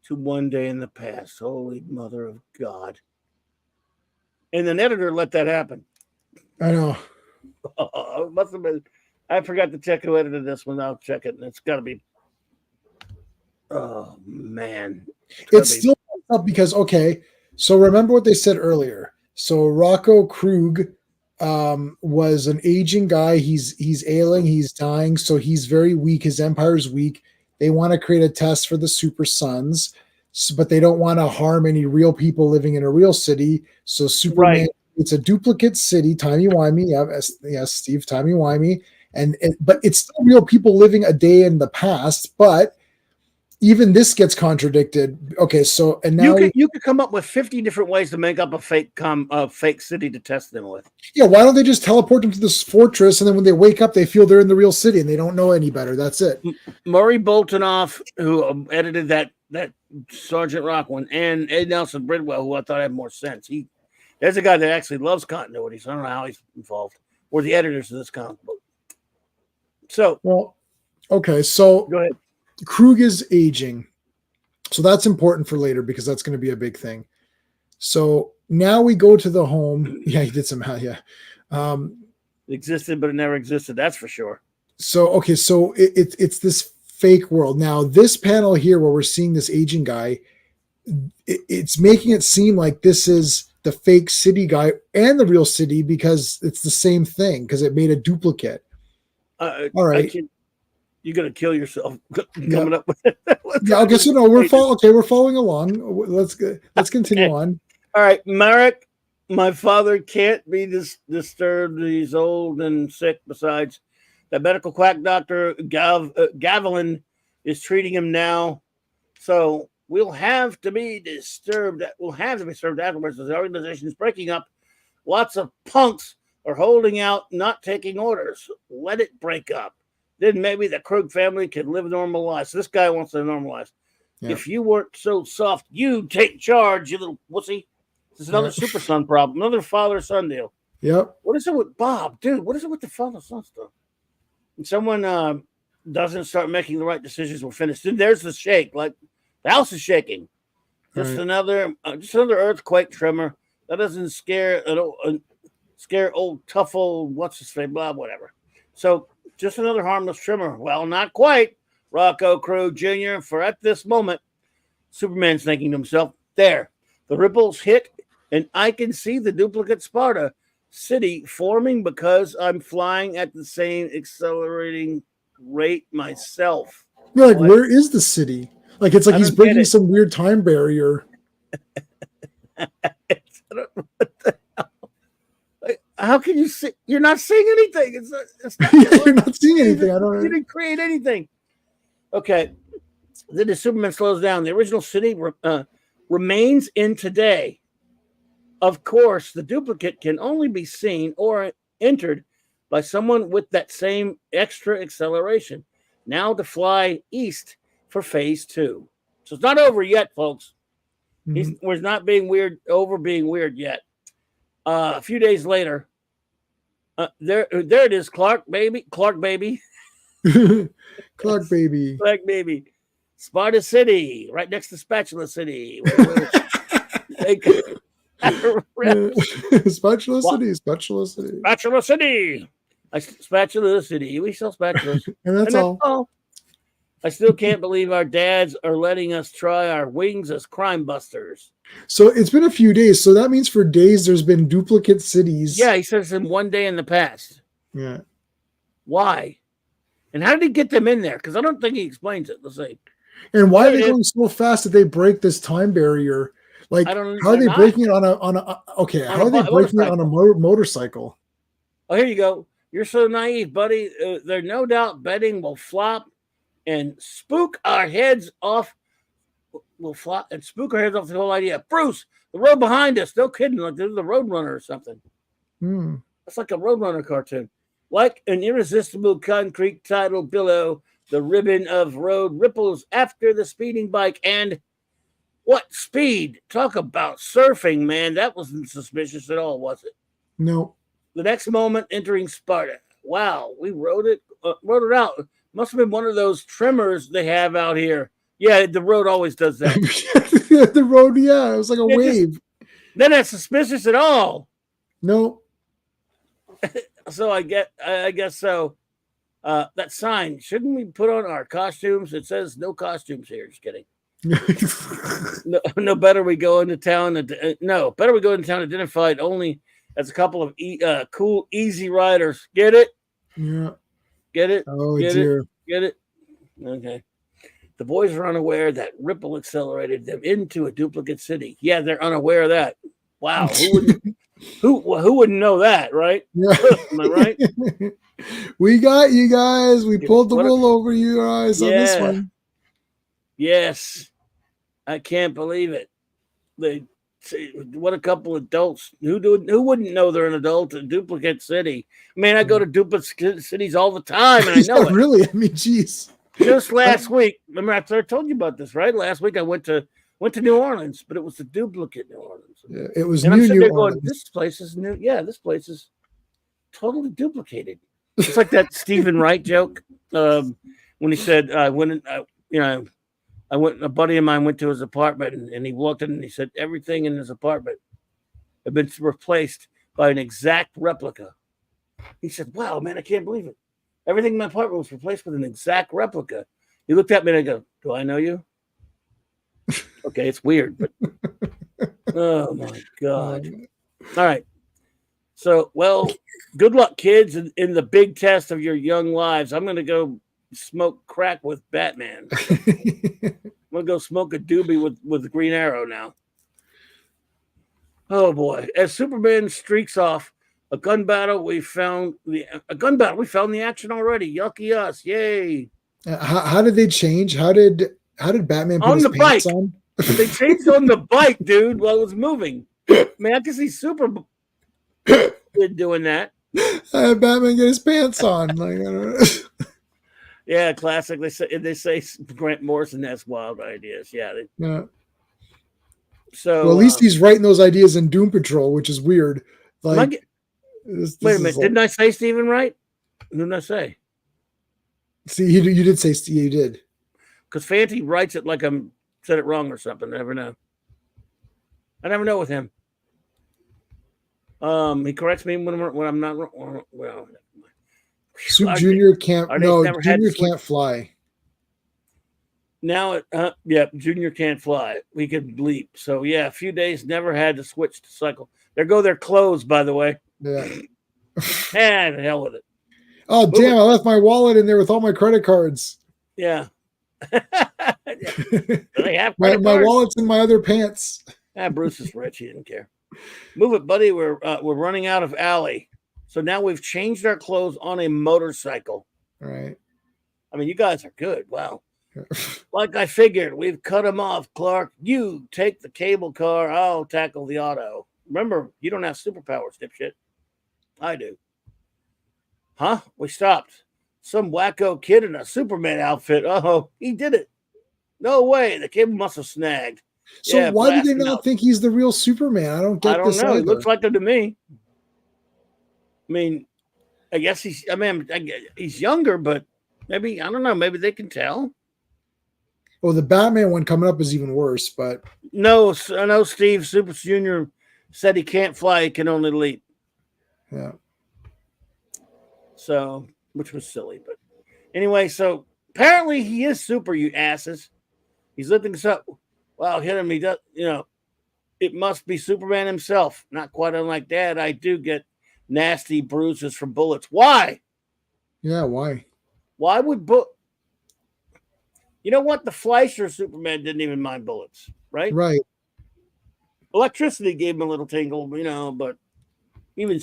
to one day in the past. Holy mother of God. And an editor let that happen. I know. It must have been. I forgot to check who edited this one. I'll check it. And it's got to be. Oh, man. It's still up because, okay, so remember what they said earlier. So Rocco Krug was an aging guy. He's ailing. He's dying. So he's very weak. His empire's weak. They want to create a test for the Super Sons, but they don't want to harm any real people living in a real city. So Superman, it's a duplicate city, timey-wimey. Yes, Steve, timey-wimey. But it's still real people living a day in the past, but even this gets contradicted. Okay, so and now you could come up with 50 different ways to make up a fake city to test them with. yeah, why don't they just teleport them to this fortress, and then when they wake up, they feel they're in the real city and they don't know any better. That's it. Murray Boltonoff, who edited that Sergeant Rock one, and Ed Nelson Bridwell, who I thought had more sense. There's a guy that actually loves continuity, so I don't know how he's involved. Or the editors of this comic book. So, well, okay, so go ahead. Krug is aging, so that's important for later because that's going to be a big thing. So now we go to the home. Yeah, he did somehow. Yeah, it existed, but it never existed. That's for sure. So okay, so it's this fake world. Now this panel here, where we're seeing this aging guy, it's making it seem like this is the fake city guy and the real city because it's the same thing because it made a duplicate. All right. You're gonna kill yourself coming up with it. Yeah, okay, so no, we're following along. Let's continue on. All right, Marek, my father can't be disturbed. He's old and sick. Besides, the medical quack doctor Gavilan is treating him now, so we'll have to be disturbed. We'll have to be disturbed afterwards. The organization is breaking up. Lots of punks are holding out, not taking orders. Let it break up. Then maybe the Krug family can live normal lives. So this guy wants to normalize. Yeah. If you weren't so soft, you take charge, you little wussy. This is another super son problem, another father-son deal. Yep. What is it with Bob? Dude, what is it with the father-son stuff? And someone doesn't start making the right decisions, we're finished. Then there's the shake. Like, the house is shaking. Just another earthquake tremor. That doesn't scare old tough old what's-his-face, blah, whatever. So, just another harmless tremor. Well, not quite. Rocco Krug Jr., for at this moment, Superman's thinking to himself, there, the ripples hit, and I can see the duplicate Sparta city forming because I'm flying at the same accelerating rate myself. You're like, where is the city? Like, it's like he's breaking some weird time barrier. How can you see? You're not seeing anything. It's not, you're not seeing anything. I don't know. You didn't create anything. Okay. Then the Superman slows down. The original city remains in today. Of course, the duplicate can only be seen or entered by someone with that same extra acceleration. Now to fly east for phase 2. So it's not over yet, folks. Mm-hmm. We're not being weird yet. A few days later, there it is, Clark baby. Clark baby. Sparta City, right next to Spatula City. Spatula City. Spatula City. We sell spatulas. and that's all. I still can't believe our dads are letting us try our wings as crime busters. So it's been a few days. So that means for days there's been duplicate cities. Yeah, he says in one day in the past. Yeah. Why? And how did he get them in there? Because I don't think he explains it. Let's see. And why are they going so fast that they break this time barrier? Like, how are they breaking it on a motorcycle? Oh, here you go. You're so naive, buddy. They're no doubt betting will flop and spook our heads off. We'll flop and spook our heads off the whole idea. Bruce, the road behind us. No kidding. Like this is the Roadrunner or something. That's like a Roadrunner cartoon. Like an irresistible concrete tidal billow, the ribbon of road ripples after the speeding bike. And what speed? Talk about surfing, man. That wasn't suspicious at all, was it? No. The next moment, entering Sparta. Wow, we rode it out. Must have been one of those trimmers they have out here. Yeah, the road always does that. The road, yeah, it was like a wave. They're not suspicious at all. No. So I guess so. That sign, shouldn't we put on our costumes? It says no costumes here. Just kidding. No, better we go into town. Better we go into town identified only as a couple of cool, easy riders. Get it? Yeah. Get it? Oh, dear. Get it? Okay. The boys are unaware that Ripple accelerated them into a duplicate city. Yeah, they're unaware of that. Wow. Who wouldn't know that, right? Yeah. Am I right? We got you guys. We pulled the wool over your eyes on this one. Yes, I can't believe it. They what a couple of adults. Who wouldn't know they're an adult in Duplicate City? Man, I go to duplicate cities all the time, and I know it. Really. I mean, geez. Just last week, remember I told you about this, right? Last week I went to New Orleans, but it was the duplicate New Orleans. Yeah, it was and I'm New sitting New there Orleans. going, "This place is new. Yeah, this place is totally duplicated." It's like that Stephen Wright joke when he said, "I went, I went. A buddy of mine went to his apartment, and he walked in, and he said everything in his apartment had been replaced by an exact replica." He said, "Wow, man, I can't believe it. Everything in my apartment was replaced with an exact replica." He looked at me and I go, "Do I know you?" Okay, it's weird, but oh my God. All right. So, well, good luck, kids, in the big test of your young lives. I'm going to go smoke crack with Batman. I'm going to go smoke a doobie with Green Arrow now. Oh, boy. As Superman streaks off, a gun battle, we found the action already. Yucky us. Yay. How did they change? How did Batman put On his the pants bike. on? They changed on the bike, dude, while it was moving. Man, I can see Superman doing that. Batman get his pants on. Like, I don't know. Yeah, classic. They say Grant Morrison has wild ideas. Yeah. Yeah. So Well, at least he's writing those ideas in Doom Patrol, which is weird. Like, wait a minute. Didn't I say Stephen Wright? Who didn't I say? See, you did say you did. Because Fanty writes it like I'm said it wrong or something. I never know. I never know with him. He corrects me when I'm not wrong. Well, Soup Junior can't. No, Junior can't fly. Now, Junior can't fly. We could bleep. So yeah, a few days never had to switch to cycle. There go their clothes, by the way. Yeah. And the hell with it. Oh damn! I left my wallet in there with all my credit cards. Yeah. They have my wallet's in my other pants. Bruce is rich. He didn't care. Move it, buddy. We're running out of alley. So now we've changed our clothes on a motorcycle. All right. I mean, you guys are good. Wow. Like I figured, we've cut him off, Clark. You take the cable car. I'll tackle the auto. Remember, you don't have superpowers, dipshit. I do. Huh? We stopped. Some wacko kid in a Superman outfit. Oh, he did it. No way. The cable must have snagged. So yeah, why do they not think he's the real Superman? I don't get this. I don't know. Either. He looks like him to me. I mean, I guess he's younger, but maybe, I don't know. Maybe they can tell. Well, the Batman one coming up is even worse, but. No, I know Steve Super Jr. said he can't fly. He can only leap. Yeah. So, which was silly, but anyway, so apparently he is super, you asses. He's lifting us up. Wow, hit him. He does, it must be Superman himself. Not quite unlike Dad. I do get nasty bruises from bullets. Why? Yeah, why? Why would you know what? The Fleischer Superman didn't even mind bullets, right? Right. Electricity gave him a little tingle, but even,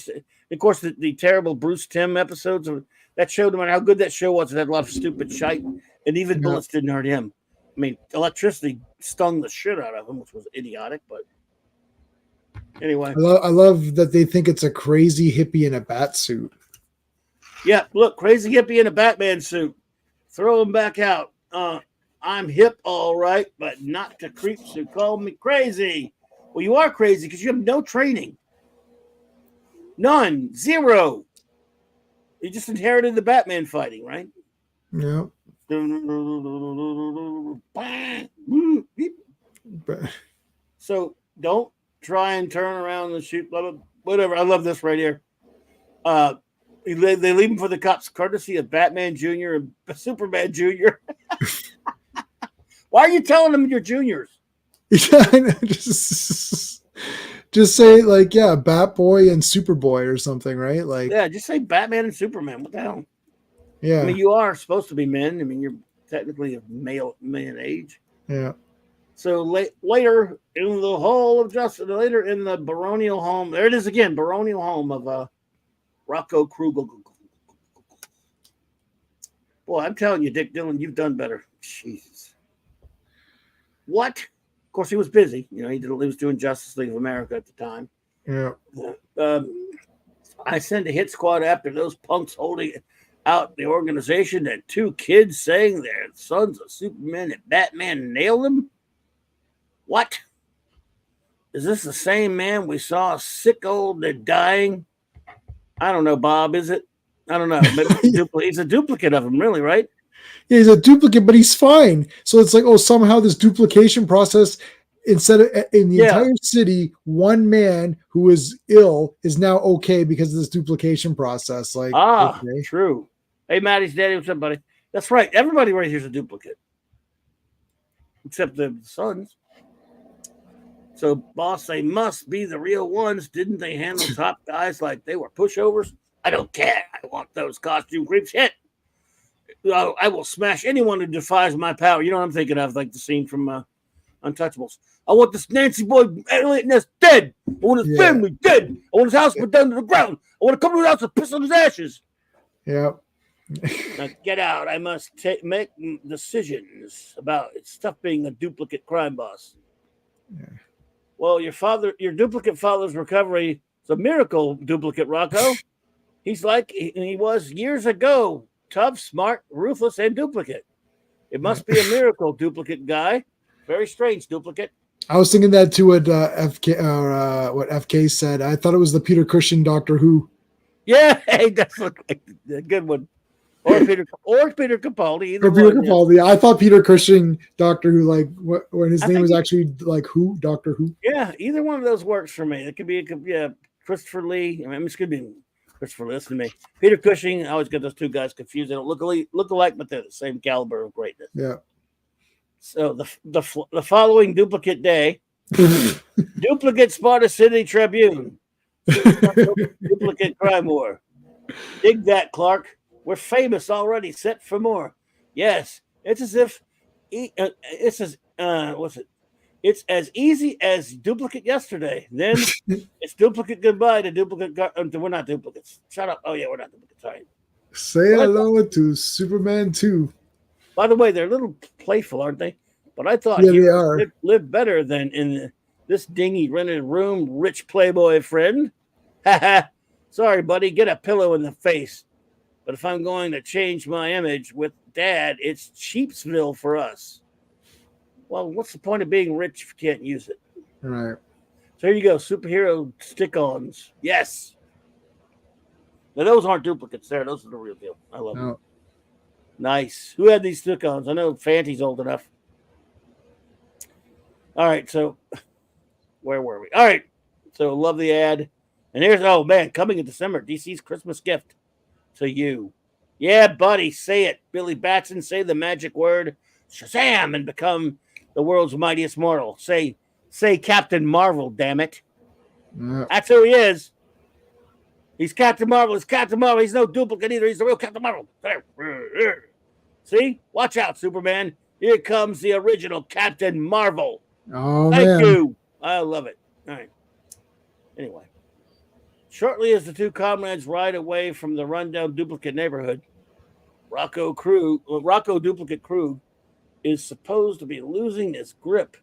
of course, the terrible Bruce Timm episodes that showed him how good that show was. It had a lot of stupid shite, and even bullets didn't hurt him. I mean, electricity stung the shit out of him, which was idiotic, but anyway. I love that they think it's a crazy hippie in a bat suit. Yeah, look, crazy hippie in a Batman suit. Throw him back out. I'm hip, all right, but not to creeps who call me crazy. Well, you are crazy because you have no training. None. Zero. You just inherited the Batman fighting, right? Yeah. So don't try and turn around and shoot. Whatever. I love this right here. They leave him for the cops, courtesy of Batman Jr. and Superman Jr. Why are you telling them you're juniors? Yeah, just say like, yeah, Batboy and Superboy or something, right? Like, yeah, just say Batman and Superman. What the hell? Yeah. I mean, you are supposed to be men. I mean, you're technically a man age. Yeah. So later in the Hall of Justice, later in the baronial home, there it is again, baronial home of Rocco Krugel. Boy, I'm telling you, Dick Dillon, you've done better. Jesus. What? Of course, he was busy. You know, he was doing Justice League of America at the time. Yeah. I sent a hit squad after those punks holding out the organization that 2 kids saying they're sons of Superman and Batman nailed them. What? Is this the same man we saw sick old and dying? I don't know, Bob. Is it? I don't know. But he's a duplicate of him, really, right? Yeah, he's a duplicate, but he's fine. So it's like, oh, somehow this duplication process, instead of in the entire city, one man who is ill is now okay because of this duplication process. Like, okay. True. Hey, Maddie's daddy, what's up, buddy? That's right. Everybody right here is a duplicate, except the sons. So, boss, they must be the real ones. Didn't they handle top guys like they were pushovers? I don't care. I want those costume creeps hit. I will smash anyone who defies my power. You know what I'm thinking of, like the scene from Untouchables. I want this Nancy boy alien nest dead. I want his family dead. I want his house put down to the ground. I want to come to his house and piss on his ashes. Yeah. Now get out. I must make decisions about stuff being a duplicate crime boss. Yeah. Well, your duplicate father's recovery is a miracle, duplicate Rocco. He's like he was years ago. Tough, smart, ruthless, and duplicate. It must be a miracle, duplicate guy. Very strange, duplicate. I was thinking that too. What FK said. I thought it was the Peter Cushing Doctor Who. Yeah, hey, that's a good one. Or Peter Capaldi. Or Peter Capaldi. I thought Peter Cushing Doctor Who, like when his name was actually like Who, Doctor Who. Yeah, either one of those works for me. It could be Christopher Lee. I mean, it could be Christopher. Listen to me. Peter Cushing. I always get those 2 guys confused. They don't look alike, but they're the same caliber of greatness. Yeah. So the following duplicate day, duplicate Sparta City Tribune, duplicate crime war. Dig that, Clark. We're famous already. Set for more. Yes, it's as if it's as easy as duplicate yesterday. Then it's duplicate goodbye to duplicate. We're not duplicates. Shut up. Oh yeah, we're not duplicates. Sorry. Say hello to Superman 2. By the way, they're a little playful, aren't they? But I thought they are. Live better than in this dingy rented room, rich playboy friend. Sorry, buddy, get a pillow in the face. But if I'm going to change my image with Dad, it's Cheapsville for us. Well, what's the point of being rich if you can't use it? All right. So here you go, superhero stick-ons. Yes. Now, those aren't duplicates there. Those are the real deal. I love them. Nice. Who had these stick-ons? I know Fanty's old enough. All right, so where were we? All right, so love the ad. And here's, oh, man, coming in December, DC's Christmas gift to you. Yeah, buddy, say it. Billy Batson, say the magic word, Shazam, and become the world's mightiest mortal. Say Captain Marvel, damn it. Yeah. That's who he is. He's Captain Marvel. He's Captain Marvel. He's no duplicate either. He's the real Captain Marvel. See? Watch out, Superman. Here comes the original Captain Marvel. Oh, Thank you. I love it. All right. Anyway. Shortly as the 2 comrades ride away from the rundown duplicate neighborhood, Rocco Duplicate Krug is supposed to be losing his grip.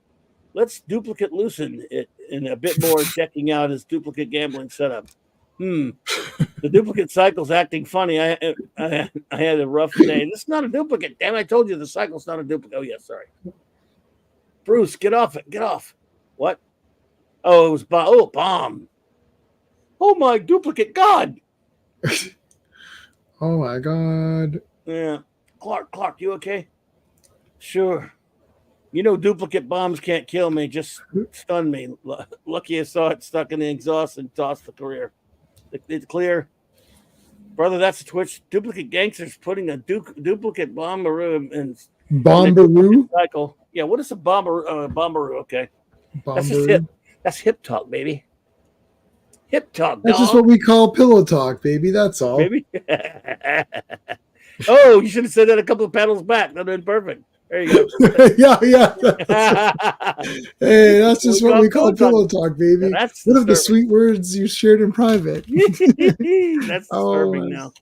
Let's duplicate loosen it in a bit more, checking out his duplicate gambling setup. The duplicate cycle's acting funny. I had a rough day. This is not a duplicate. Damn, I told you the cycle's not a duplicate. Oh, yeah, sorry. Bruce, get off it. Get off. What? Oh, it was bomb. Oh, my duplicate God. Oh, my God. Yeah. Clark, you okay? Sure. You know, duplicate bombs can't kill me, just stun me. Lucky I saw it stuck in the exhaust and tossed the career. It's clear. Brother, that's a Twitch. Duplicate gangsters putting a duplicate bombaroo in Bombaroo? Cycle. Yeah, what is a bombaroo? Okay. Bombaroo. That's hip talk, baby. Hip talk, That's dog. just what we call pillow talk, baby. That's all. Baby. Oh, you should have said that a couple of panels back. That would have been perfect. There you go. Yeah. Hey, that's just what we call pillow talk, baby. What are the sweet words you shared in private? That's disturbing now.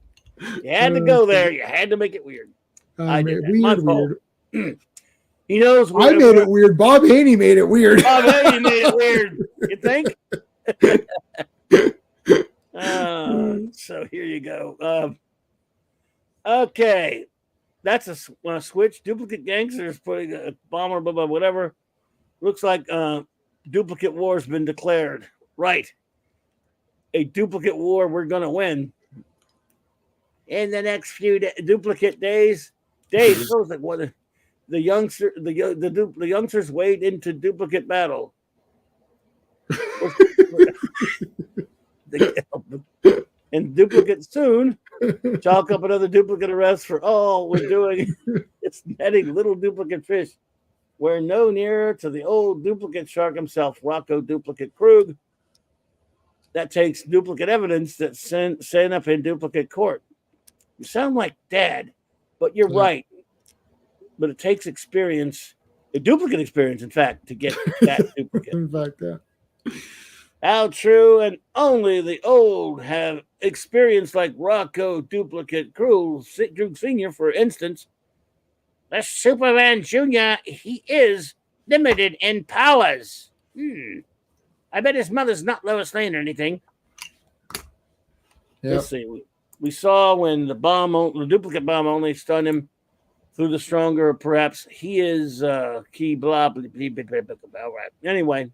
You had to go there. You had to make it weird. I did that. My fault. He knows. I made it weird. Bob Haney made it weird. Bob Haney made it weird. You think? So here you go. Okay, that's a switch. Duplicate gangsters putting a bomber, blah, blah, whatever. Looks like duplicate war has been declared. Right. A duplicate war we're going to win. In the next few duplicate days, feels like what the youngsters wade into duplicate battle. And duplicate soon. Chalk up another duplicate arrest for all we're doing. It's netting little duplicate fish. We're no nearer to the old duplicate shark himself, Rocco Duplicate Krug. That takes duplicate evidence that's sent up in duplicate court. You sound like Dad, but you're right. But it takes experience, a duplicate experience, in fact, to get that duplicate. In fact, yeah. How true, and only the old have experience like Rocco Duplicate Krug Sr., for instance. The Superman Jr., he is limited in powers. I bet his mother's not Lois Lane or anything. Yep. Let's see. We saw when the duplicate bomb only stunned him through the stronger, perhaps he is key blah, blah, blah, blah, blah, blah, blah. All right. Anyway,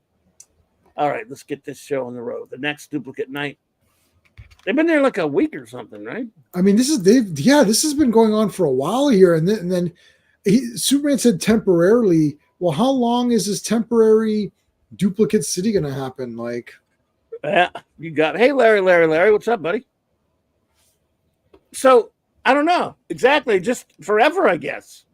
all right, let's get this show on the road. The next duplicate night. They've been there like a week or something, right? I mean, this has been going on for a while here, and then Superman said temporarily. Well, how long is this temporary duplicate city going to happen? Like, yeah, you got. Hey, Larry, what's up, buddy? So I don't know exactly. Just forever, I guess.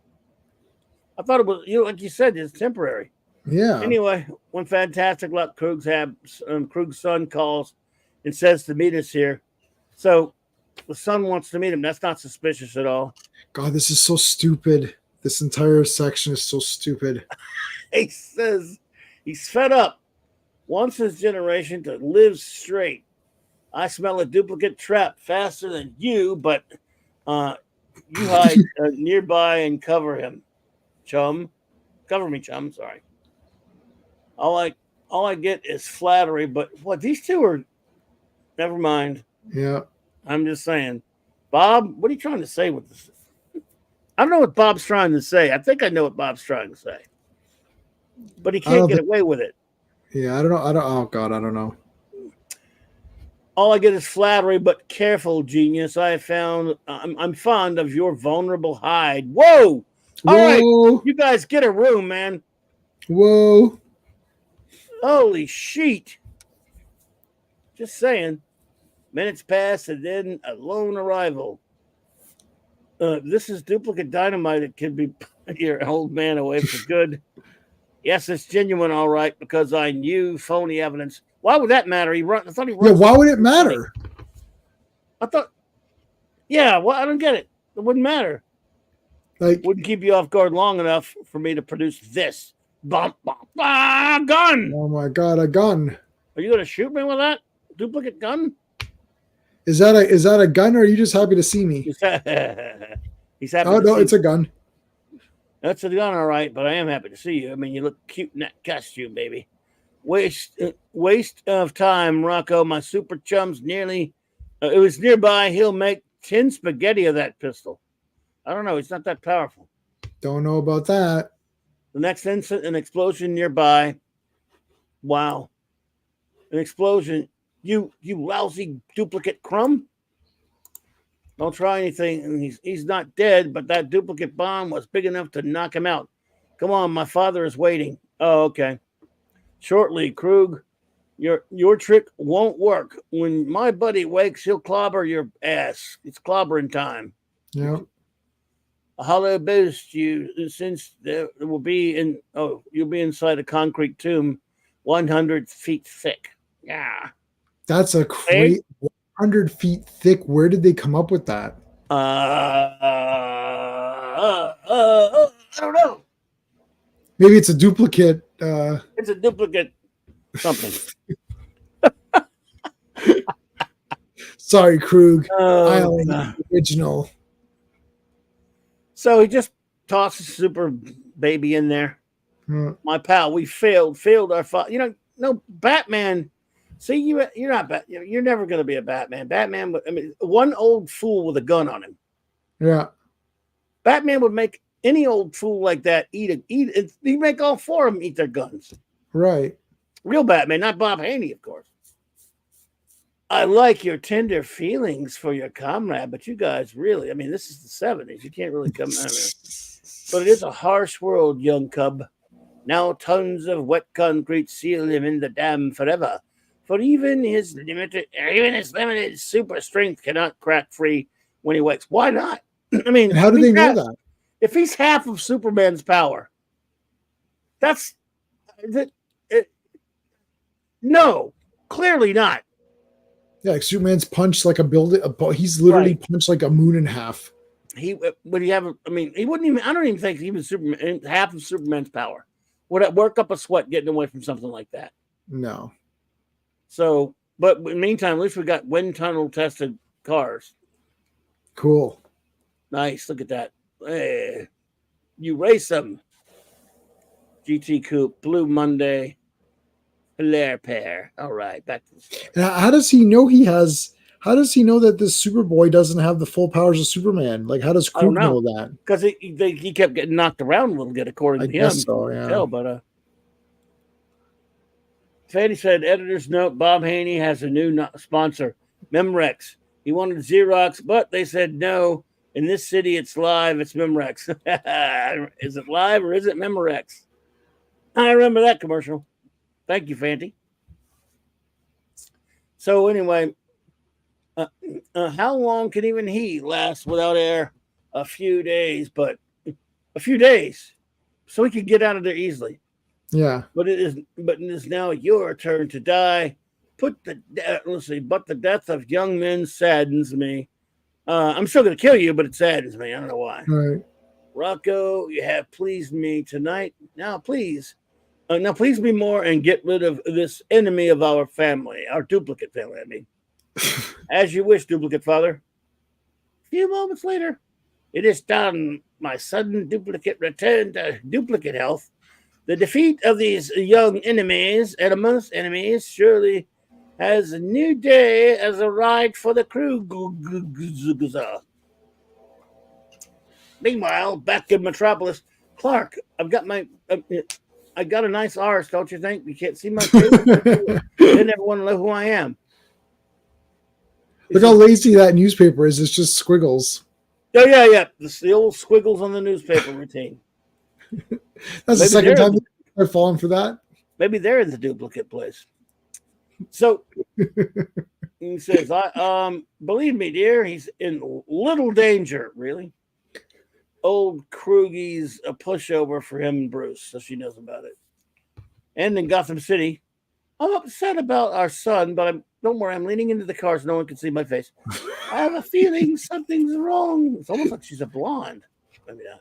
I thought it was like you said, it's temporary. Yeah. Anyway, when fantastic luck, Krug's son calls and says to meet us here. So the son wants to meet him. That's not suspicious at all. God, this is so stupid. This entire section is so stupid. He says he's fed up. Wants his generation to live straight. I smell a duplicate trap faster than you, but you hide nearby and cover him, chum. Cover me, chum. Sorry. All I get is flattery, but what these two are. Never mind. Yeah. I'm just saying, Bob. What are you trying to say with this? I don't know what Bob's trying to say. I think I know what Bob's trying to say, but he can't get away with it. Yeah, I don't know. Oh God, I don't know. All I get is flattery, but careful, genius. I'm fond of your vulnerable hide. Whoa! All right, you guys get a room, man. Whoa! Holy shit! Just saying. Minutes pass, and then a lone arrival. This is duplicate dynamite. It can be your old man away for good. Yes, it's genuine, all right, because I knew phony evidence. Why would that matter? I thought he Yeah, why would it matter? I thought, yeah, well, I don't get it. It wouldn't matter. Like, wouldn't keep you off guard long enough for me to produce this. Gun! Oh my God, a gun! Are you going to shoot me with that duplicate gun? Is that a gun, or are you just happy to see me? He's happy. Oh no, it's a gun. That's a gun, all right. But I am happy to see you. I mean, you look cute in that costume, baby. Waste of time, Rocco. My super chum's nearly. It was nearby. He'll make 10 spaghetti of that pistol. I don't know. It's not that powerful. Don't know about that. The next instant, an explosion nearby. Wow. An explosion. You lousy duplicate crumb. Don't try anything. He's not dead, but that duplicate bomb was big enough to knock him out. Come on, my father is waiting. Oh, okay. Shortly, Krug, your trick won't work. When my buddy wakes, he'll clobber your ass. It's clobbering time. Yeah. A hollow boost you, since there will be you'll be inside a concrete tomb 100 feet thick. Yeah. That's a crazy 100 feet thick. Where did they come up with that? I don't know. Maybe it's a duplicate. It's a duplicate something. Sorry, Krug. I only know the original. So he just toss a super baby in there. Hmm. My pal, we failed our fight. No Batman. See, you're not you're never going to be a Batman. Batman, I mean, one old fool with a gun on him. Yeah. Batman would make any old fool like that eat. He'd make all four of them eat their guns. Right. Real Batman, not Bob Haney, of course. I like your tender feelings for your comrade, but you guys really, I mean, this is the 70s. You can't really come out of it. But it is a harsh world, young cub. Now tons of wet concrete seal him in the dam forever. For even his limited super strength cannot crack free when he wakes. Why not? I mean, And how do they know that? If he's half of Superman's power, no, clearly not. Yeah, like Superman's punched like a building. He's literally punched like a moon in half. He would he have? I mean, he wouldn't even. I don't even think even Superman half of Superman's power would it work up a sweat getting away from something like that. No. So, but in the meantime, at least we got wind tunnel tested cars. Cool. Nice. Look at that. Hey, you race them. GT Coupe, Blue Monday, Hilaire Pair. All right, back to the story. And how does he know how does he know that this Superboy doesn't have the full powers of Superman? Like, how does Krug know that? Because he kept getting knocked around a little bit, according to him. I guess so, yeah. Tell, but Fanny said, editor's note, Bob Haney has a new sponsor, Memorex. He wanted Xerox, but they said no. In this city, it's live. It's Memorex. Is it live or is it Memorex? I remember that commercial. Thank you, Fanty. So anyway, how long can even he last without air? A few days, but a few days, so he could get out of there easily. Yeah. But it is now your turn to die. But the death of young men saddens me. I'm still going to kill you, but it saddens me. I don't know why. Right. Rocco, you have pleased me tonight. Now please me more and get rid of this enemy of our family, our duplicate family, I mean. As you wish, duplicate father. A few moments later, it is done. My sudden duplicate return to duplicate health. The defeat of these young enemies and amongst enemies surely has a new day as a ride for the crew. Meanwhile, back in Metropolis, Clark, I've got I got a nice arse, don't you think? You can't see my face. They never want to know who I am. Look how lazy that newspaper is. It's just squiggles. Oh, yeah. The old squiggles on the newspaper routine. That's the second time I've fallen for that. Maybe they're in the duplicate place. So he says, believe me, dear, he's in little danger, really. Old Krugie's a pushover for him and Bruce, so she knows about it. And in Gotham City, I'm upset about our son, but don't worry, I'm leaning into the car so no one can see my face. I have a feeling something's wrong. It's almost like she's a blonde. Maybe not.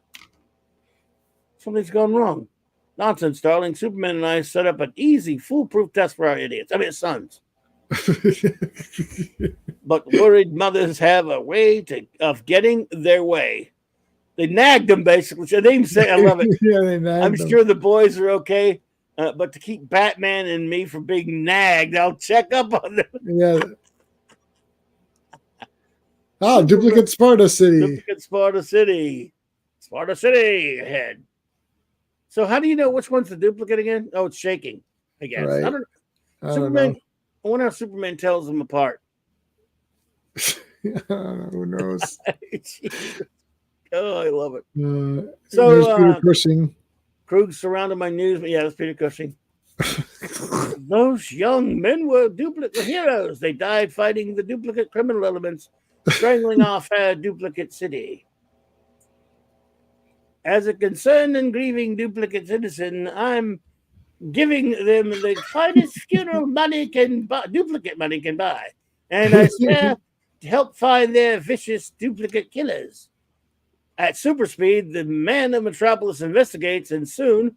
Something's gone wrong. Nonsense, darling. Superman and I set up an easy, foolproof test for our idiots. I mean, sons. But worried mothers have a way of getting their way. They nagged them, basically. So they even say, I love it. Yeah, they nagged I'm them. sure the boys are okay. But to keep Batman and me from being nagged, I'll check up on them. Yeah. Duplicate Sparta City. Duplicate Sparta City. Sparta City ahead. So how do you know which one's the duplicate again? Oh, it's shaking, I guess. Right. I don't don't know. know. I wonder how Superman tells them apart. Who knows? Oh, I love it. So there's Peter Cushing. Krug surrounded by news. Yeah, that's Peter Cushing. Those young men were duplicate heroes. They died fighting the duplicate criminal elements, strangling off a duplicate city. As a concerned and grieving duplicate citizen, I'm giving them the finest funeral duplicate money can buy. And I swear to help find their vicious duplicate killers. At super speed, the man of Metropolis investigates, and soon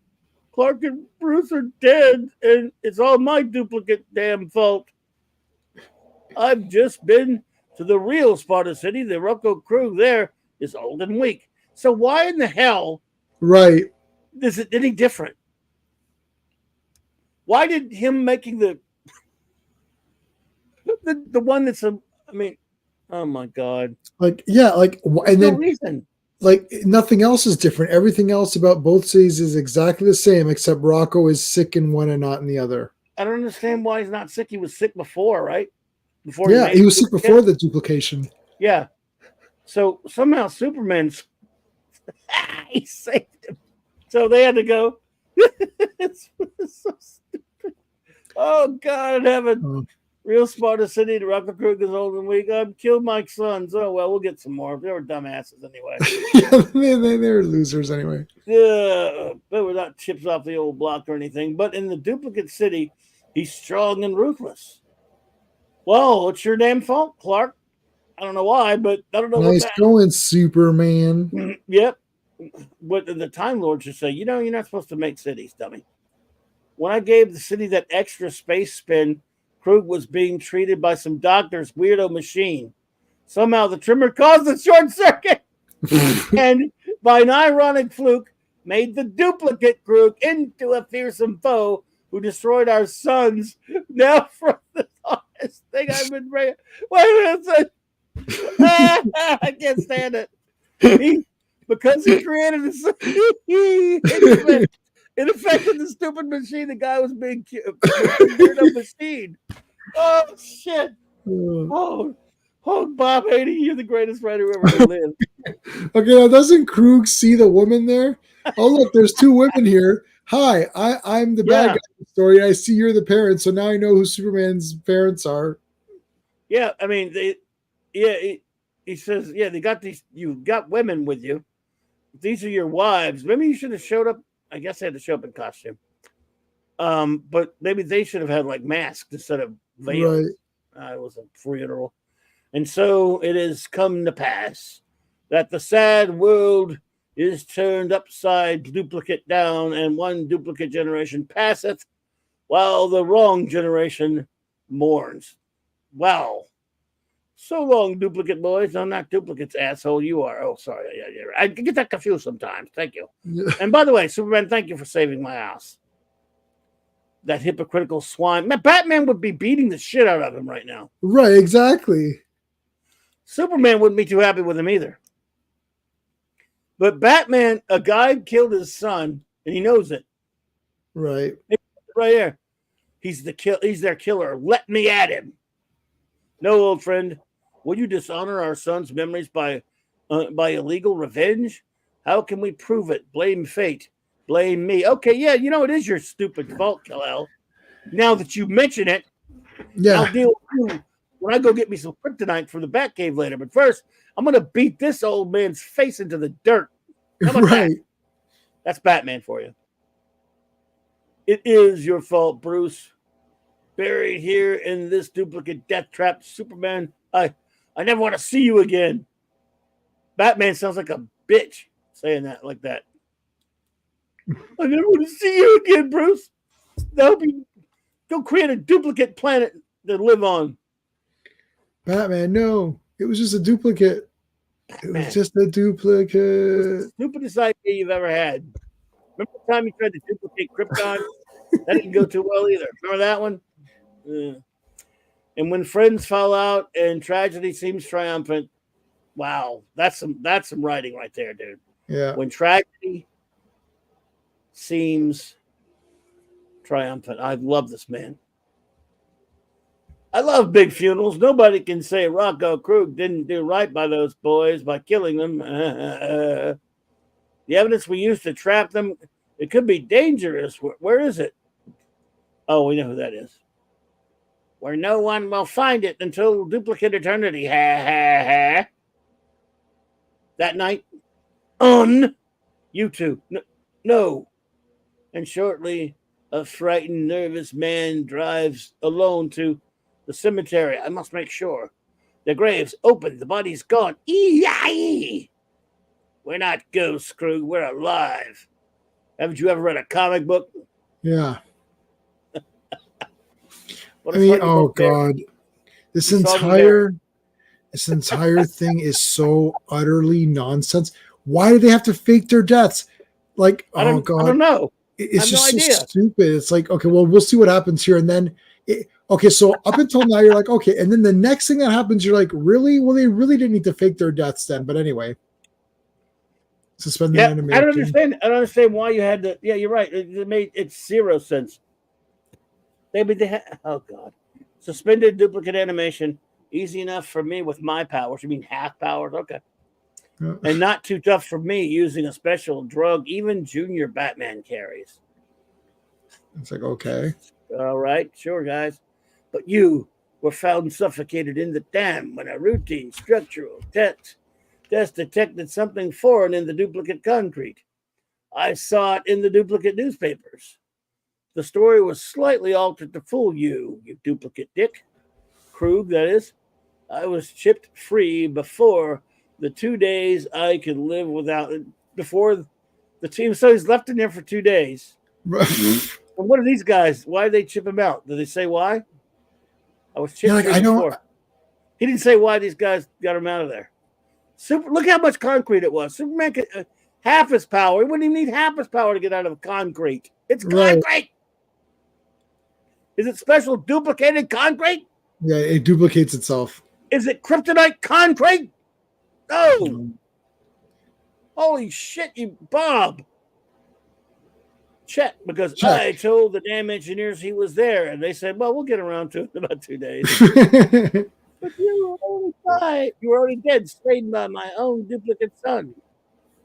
Clark and Bruce are dead, and it's all my duplicate damn fault. I've just been to the real Sparta City. The Rocco crew there is old and weak. So why in the hell Right. is it any different? Why did him making the one that's a? I mean, oh my god! Like, yeah, like, There's and no then reason. like nothing else is different. Everything else about both cities is exactly the same, except Rocco is sick in one and not in the other. I don't understand why he's not sick. He was sick before, right? Before Yeah, he made was sick the before kid. the duplication. Yeah. So somehow Superman's he saved him. So they had to go. it's so stupid. Oh God in heaven. Oh. Real smart as city. The Rocket Crew is old and weak. I've killed my sons. Oh well, we'll get some more. They were dumbasses anyway. Yeah, they're losers anyway. Yeah, but we're not chips off the old block or anything. But in the duplicate city, he's strong and ruthless. Well, it's your damn fault, Clark. I don't know why, but I don't know Nice what going, Superman. that. Yep. What the Time Lord should say, you're not supposed to make cities, dummy. When I gave the city that extra space spin, Krug was being treated by some doctor's weirdo machine. Somehow the trimmer caused a short circuit and, by an ironic fluke, made the duplicate Krug into a fearsome foe who destroyed our sons. Now, from the honest thing I've been bringing. Wait a minute. I can't stand it. Because he created this, it affected the stupid machine. The guy was being weirdo machine. Oh shit! Oh, Bob Haney, you're the greatest writer who ever lived. Okay, now doesn't Krug see the woman there? Oh look, there's two women here. Hi, I'm the bad guy in the story. I see you're the parent, so now I know who Superman's parents are. Yeah, I mean, he says, yeah, they got these. You've got women with you. These are your wives. Maybe you should have showed up. I guess they had to show up in costume. But maybe they should have had like masks instead of veils. Right. It was a funeral. And so it has come to pass that the sad world is turned upside duplicate down, and one duplicate generation passeth while the wrong generation mourns. Wow. So long, duplicate boys. I'm not duplicates, asshole. You are. Oh, sorry. Yeah. I get that confused sometimes. Thank you. Yeah. And by the way, Superman, thank you for saving my house. That hypocritical swine. Man, Batman would be beating the shit out of him right now. Right, exactly. Superman wouldn't be too happy with him either. But Batman, a guy killed his son, and he knows it. Right. Right here. He's their killer. Let me at him. No, old friend. Will you dishonor our son's memories by illegal revenge? How can we prove it? Blame fate. Blame me. Okay, yeah, it is your stupid fault, Kal-El. Now that you mention it, yeah, I'll deal with you when I go get me some kryptonite from the Batcave later. But first, I'm going to beat this old man's face into the dirt. How about right. that? That's Batman for you. It is your fault, Bruce. Buried here in this duplicate death trap, Superman, I never want to see you again. Batman sounds like a bitch saying that like that. I never want to see you again, Bruce. Go create a duplicate planet to live on. Batman, no. It was just a duplicate. It was just a duplicate. It was the stupidest idea you've ever had. Remember the time you tried to duplicate Krypton? That didn't go too well either. Remember that one? Yeah. And when friends fall out and tragedy seems triumphant, wow, that's some writing right there, dude. Yeah. When tragedy seems triumphant. I love this man. I love big funerals. Nobody can say Rocco Krug didn't do right by those boys by killing them. The evidence we used to trap them, it could be dangerous. Where is it? Oh, we know who that is. Where no one will find it until duplicate eternity. Ha, ha, ha. That night, you two. No. And shortly, a frightened, nervous man drives alone to the cemetery. I must make sure. The grave's open. The body's gone. Ee-yi! We're not ghosts, Krug. We're alive. Haven't you ever read a comic book? Yeah. I mean, oh God, this entire thing is so utterly nonsense. Why do they have to fake their deaths? Like, I oh don't god, know. it's I have just no so idea. stupid. It's like, okay, well, we'll see what happens here, and then okay, so up until now you're like, okay, and then the next thing that happens, you're like, really? Well, they really didn't need to fake their deaths then. But anyway, suspend the Yeah, I don't animation. understand. I don't understand why you had to. Yeah, you're right. It made zero sense. Oh god, suspended duplicate animation. Easy enough for me with my powers. You mean half powers? Okay. And not too tough for me using a special drug even junior Batman carries. It's like, okay. All right, sure, guys. But you were found suffocated in the dam when a routine structural test detected something foreign in the duplicate concrete. I saw it in the duplicate newspapers. The story was slightly altered to fool you, you duplicate dick. Krug, that is. I was chipped free before the 2 days I could live without it. Before the team, so he's left in there for 2 days. And what are these guys? Why did they chip him out? Did they say why? I was chipped free before. He didn't say why these guys got him out of there. Look how much concrete it was. Superman could half his power. He wouldn't even need half his power to get out of concrete. It's concrete. Right. Is it special duplicated concrete? Yeah, it duplicates itself. Is it kryptonite concrete? No. Holy shit, you Bob. Check, because I told the damn engineers he was there, and they said, well, we'll get around to it in about 2 days. But you were already dead, slain by my own duplicate son.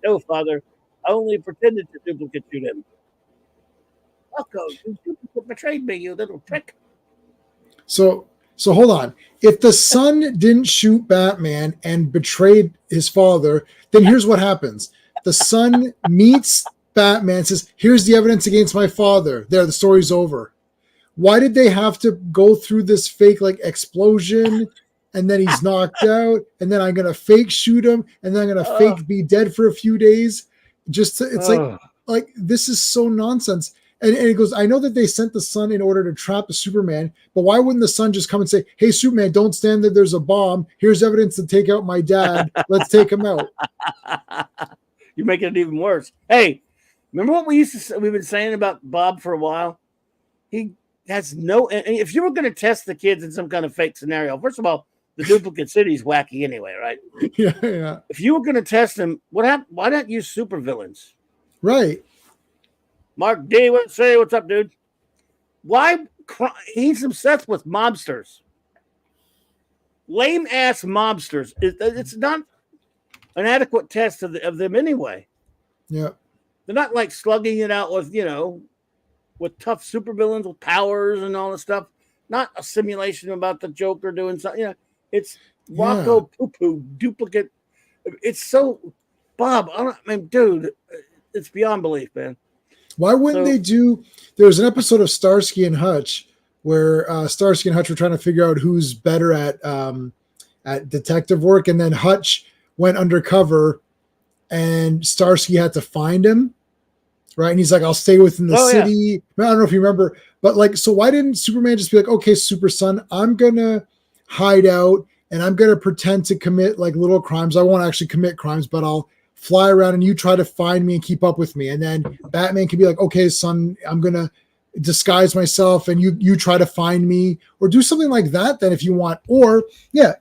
No, father, I only pretended to duplicate shoot him. Bucko, you duplicate betrayed me, you little prick. So hold on. If the son didn't shoot Batman and betrayed his father, then here's what happens. The son meets Batman, says, here's the evidence against my father. There, the story's over. Why did they have to go through this fake like explosion and then he's knocked out and then I'm going to fake shoot him and then I'm going to fake be dead for a few days? It's like this is so nonsense. And he goes, I know that they sent the son in order to trap the Superman, but why wouldn't the son just come and say, hey, Superman, don't stand there. There's a bomb. Here's evidence to take out my dad. Let's take him out. You're making it even worse. Hey, remember what we've been saying about Bob for a while? He has no, if you were going to test the kids in some kind of fake scenario, first of all, the duplicate city's wacky anyway, right? Yeah. If you were going to test them, what happened? Why not use supervillains? Right. Mark D, what's up, dude? Why? He's obsessed with mobsters. Lame ass mobsters. It's not an adequate test of them anyway. Yeah. They're not like slugging it out with, with tough supervillains with powers and all this stuff. Not a simulation about the Joker doing something. It's Rocco poo-poo duplicate. It's so, Bob, dude, it's beyond belief, man. Why wouldn't they do? There was an episode of Starsky and Hutch where Starsky and Hutch were trying to figure out who's better at detective work, and then Hutch went undercover, and Starsky had to find him, right? And he's like, "I'll stay within the city." Yeah. I don't know if you remember, but like, so why didn't Superman just be like, "Okay, Super Son, I'm gonna hide out and I'm gonna pretend to commit like little crimes. I won't actually commit crimes, but I'll fly around and you try to find me and keep up with me." And then Batman can be like, okay, son, I'm going to disguise myself and you try to find me, or do something like that then if you want. Or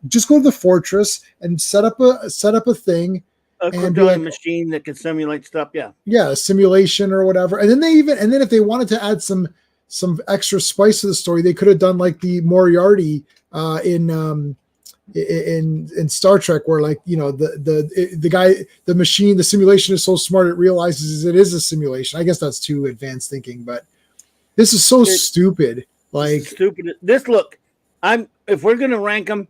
just go to the fortress and set up a thing. A kryptonite machine that can simulate stuff. Yeah, a simulation or whatever. And then if they wanted to add some extra spice to the story, they could have done like the Moriarty in Star Trek, where like the guy, the machine, the simulation is so smart it realizes it is a simulation. I guess that's too advanced thinking, but this is so stupid. Like stupid. If we're gonna rank them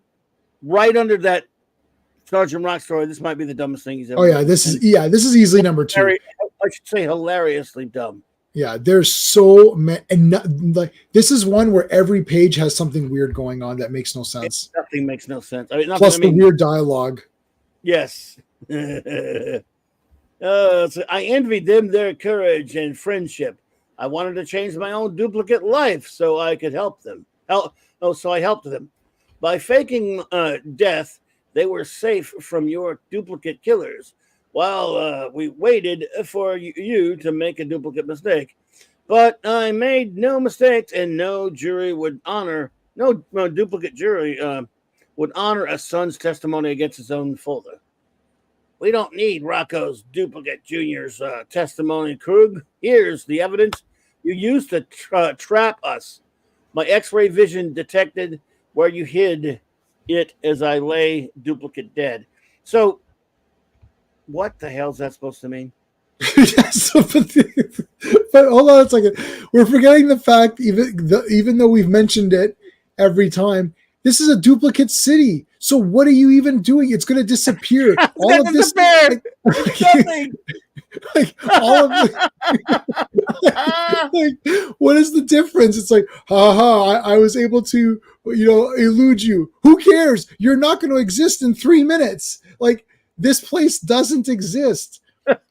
right under that Sergeant Rock story, this might be the dumbest thing he's ever. Oh yeah, this is easily number 2. I should say hilariously dumb. Yeah, there's so many, and like this is one where every page has something weird going on that makes no sense. Nothing makes no sense. Plus the weird dialogue. Yes. So I envied them their courage and friendship. I wanted to change my own duplicate life so I could help them. So I helped them. By faking death, they were safe from your duplicate killers. while we waited for you to make a duplicate mistake. But I made no mistakes, and no jury would honor, no duplicate jury would honor a son's testimony against his own father. We don't need Rocco's duplicate Jr.'s testimony, Krug. Here's the evidence you used to trap us. My x-ray vision detected where you hid it as I lay duplicate dead. So, what the hell is that supposed to mean? Yes, but hold on a second. We're forgetting the fact, even though we've mentioned it every time, this is a duplicate city. So what are you even doing? It's going to disappear. All of this, like all of the, like, what is the difference? It's like, I was able to, elude you. Who cares? You're not going to exist in 3 minutes. Like, this place doesn't exist.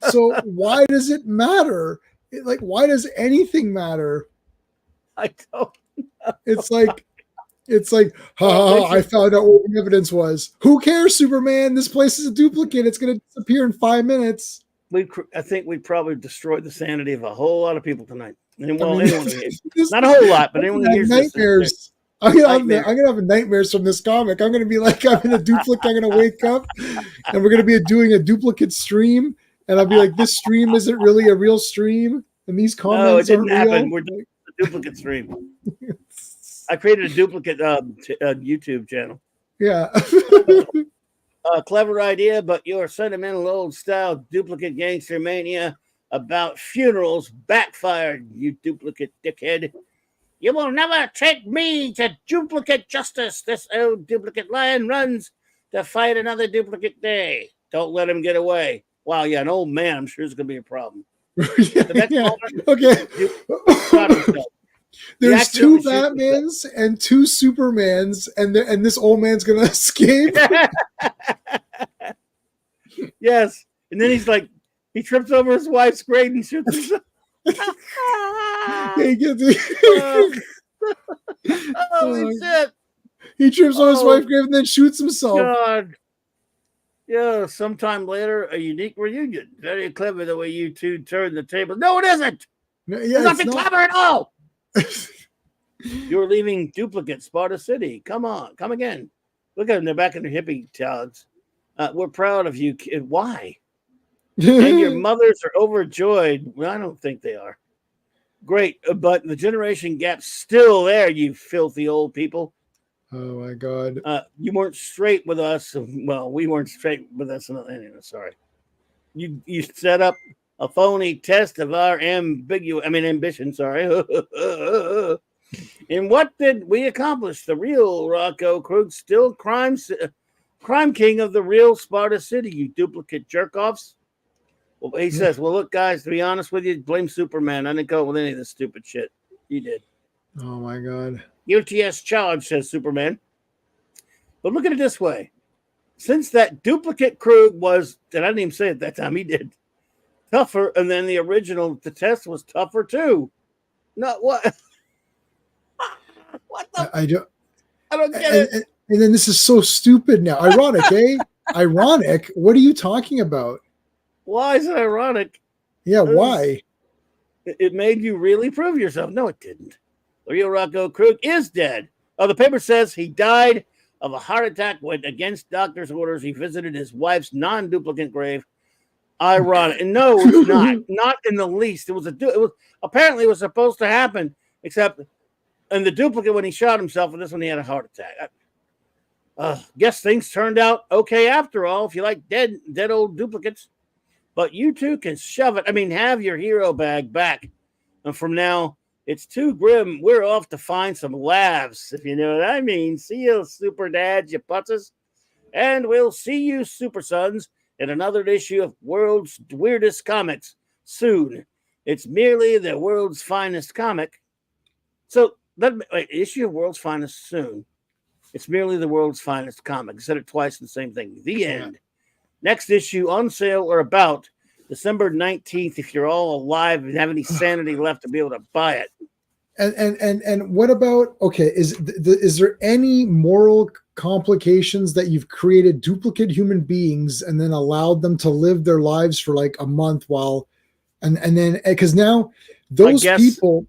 So why does it matter? Like, why does anything matter? I don't know. It's like, I found out what the evidence was. Who cares, Superman? This place is a duplicate. It's going to disappear in 5 minutes. I think we probably destroyed the sanity of a whole lot of people tonight. Not a whole lot, but anyone who hears nightmares. I'm gonna have nightmares from this comic. I'm gonna be like, I'm in a duplicate. I'm gonna wake up, and we're gonna be doing a duplicate stream, and I'll be like, this stream isn't really a real stream, and these comments it didn't happen. real. We're doing a duplicate stream. I created a duplicate YouTube channel. Yeah. Clever idea, but your sentimental old style duplicate gangster mania about funerals backfired, you duplicate dickhead. You will never take me to duplicate justice. This old duplicate lion runs to fight another duplicate day. Don't let him get away. Wow, yeah, an old man, I'm sure is going to be a problem. Okay. There's 2 Batmans and 2 Supermans, and this old man's going to escape. Yes. And then he trips over his wife's grave and shoots himself. Holy shit. He trips on his wife's grave and then shoots himself. God. Yeah, sometime later, a unique reunion. Very clever the way you two turned the table. No, it isn't. It's nothing clever at all. You're leaving duplicate Sparta City. Come on, come again. Look at them. They're back in their hippie tags. We're proud of you, kid. Why? And your mothers are overjoyed. Well, I don't think they are. Great, but the generation gap's still there, you filthy old people. Oh, my God. You weren't straight with us. Well, we weren't straight with us. Anyway, sorry. You set up a phony test of our ambition, sorry. And what did we accomplish? The real Rocco Krug, still crime king of the real Sparta City, you duplicate jerk-offs. Well, he says, well, look, guys, to be honest with you, blame Superman. I didn't go with any of this stupid shit. You did. Oh, my God. UTS charge, says Superman. But look at it this way. Since that duplicate Krug was, and I didn't even say it that time, he did, tougher, and then the test was tougher too. Not what? What the? I don't get it. And then this is so stupid now. Ironic, eh? Ironic? What are you talking about? Why is it ironic? Yeah, why? It made you really prove yourself. No, it didn't. The real Rocco Krug is dead. Oh, the paper says he died of a heart attack when, against doctor's orders, he visited his wife's non-duplicate grave. Ironic. And no, it's not. Not in the least. It was apparently it was supposed to happen, except in the duplicate when he shot himself, and this one he had a heart attack. Guess things turned out okay after all, if you like dead old duplicates. But you two can shove it. I mean, have your hero bag back. And from now, it's too grim. We're off to find some laughs, if you know what I mean. See you, super dads, you putzes. And we'll see you, super sons, in another issue of World's Weirdest Comics soon. It's merely the world's finest comic. So, issue of World's Finest soon. It's merely the world's finest comic. I said it twice, the same thing. The end. Next issue on sale or about December 19th, if you're all alive and have any sanity left to be able to buy it. And what about, okay, is there any moral complications that you've created duplicate human beings and then allowed them to live their lives for like a month while, and then because now those people,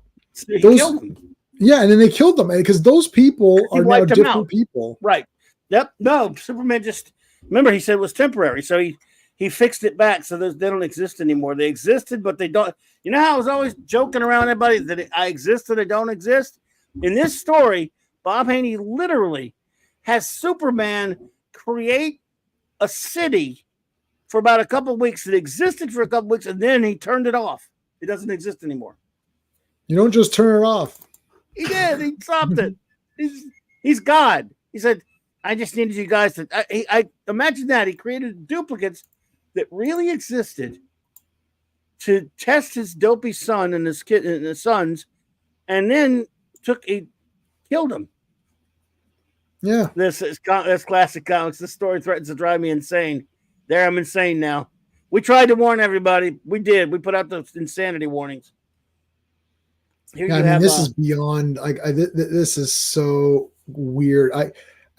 killed them. Yeah, and then they killed them because those people are now different people. Right. Yep. No, Superman just remember he said it was temporary, so he fixed it back so they don't exist anymore. They existed, but they don't. You know how I was always joking around everybody that I exist and I don't exist? In this story, Bob Haney literally has Superman create a city for about a couple of weeks. It existed for a couple of weeks, and then he turned it off. It doesn't exist anymore. You don't just turn it off. He did. He stopped it. He's God. He said, I just needed you guys to. I imagine that he created duplicates that really existed to test his dopey son and his kid and his sons, and then killed him. Yeah, that's classic comics. This story threatens to drive me insane. There, I'm insane now. We tried to warn everybody. We did. We put out the insanity warnings. Here yeah, I mean, this is beyond. Like, this is so weird.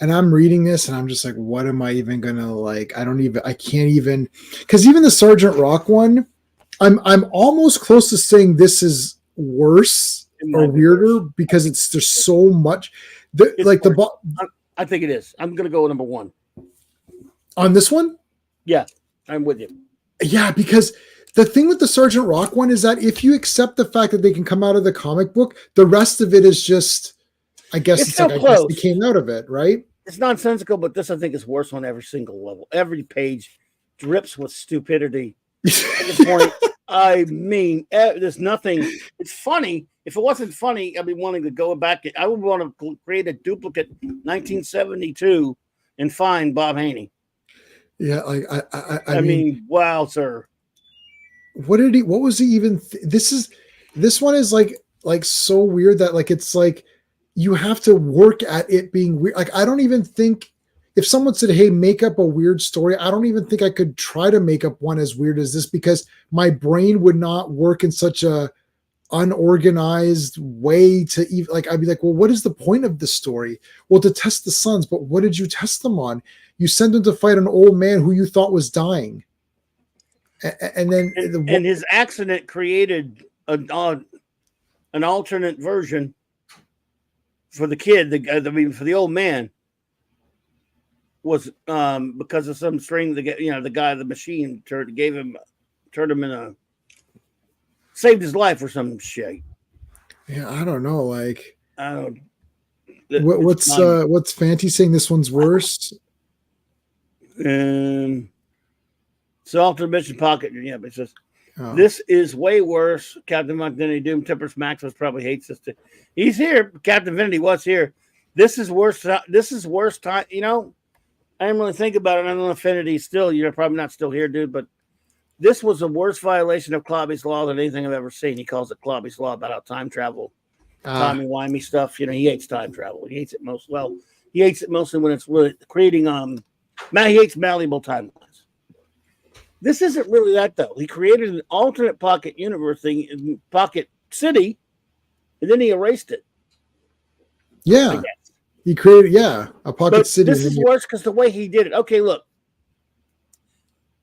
I'm reading this and I'm just like, what am I even gonna like? I can't even, because even the Sergeant Rock one, I'm almost close to saying this is worse or weirder because there's so much. I think it is. I'm gonna go with number 1 on this one. Yeah, I'm with you. Yeah, because the thing with the Sergeant Rock one is that if you accept the fact that they can come out of the comic book, the rest of it is just, I guess I guess they came out of it, right? It's nonsensical, but this I think is worse on every single level. Every page drips with stupidity. At the point, I mean, there's nothing. It's funny. If it wasn't funny, I'd be wanting to go back. I would want to create a duplicate 1972 and find Bob Haney. Yeah, like I mean, wow, sir. What was he even? This one is like so weird that like it's like you have to work at it being weird. Like I don't even think if someone said, "Hey, make up a weird story," I don't even think I could try to make up one as weird as this because my brain would not work in such a unorganized way to even like I'd be like, well, what is the point of this story? Well, to test the sons, but what did you test them on? You sent them to fight an old man who you thought was dying. And then and his accident created an alternate version for the kid. For the old man was because of some string. The machine turned him saved his life or some shit. Yeah, I don't know. Like, I don't. What's Fanty saying? This one's worse. So alternate mission pocket, yeah, but it's just this is way worse. Captain Identity Doom Tempest Maximus probably hates this too. He's here. Captain Infinity was here. This is worse. This is worse time. You know, I didn't really think about it. I don't know if Infinity's still. You're probably not still here, dude. But this was a worse violation of Clobby's Law than anything I've ever seen. He calls it Clobby's Law about how time travel, timey-wimey stuff. You know, he hates time travel. He hates it most. Well, he hates it mostly when it's really creating he hates malleable timelines. This isn't really that though. He created an alternate pocket universe thing in Pocket City, and then he erased it. Yeah, he created a Pocket City. This is worse because the way he did it. Okay, look,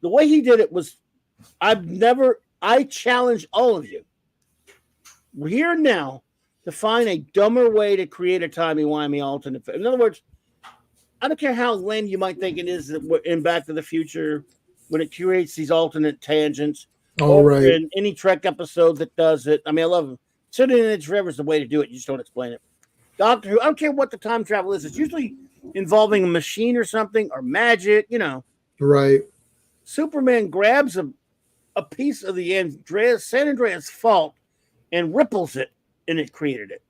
the way he did it was. I challenge all of you. We're here now to find a dumber way to create a timey-wimey alternate. In other words, I don't care how lame you might think it is in Back to the Future when it creates these alternate tangents. Right. In any Trek episode that does it. I mean, I love them. Sitting in Edge Forever is the way to do it. You just don't explain it. Doctor Who, I don't care what the time travel is. It's usually involving a machine or something or magic, you know. Right. Superman grabs a piece of the San Andreas fault and ripples it, and it created it.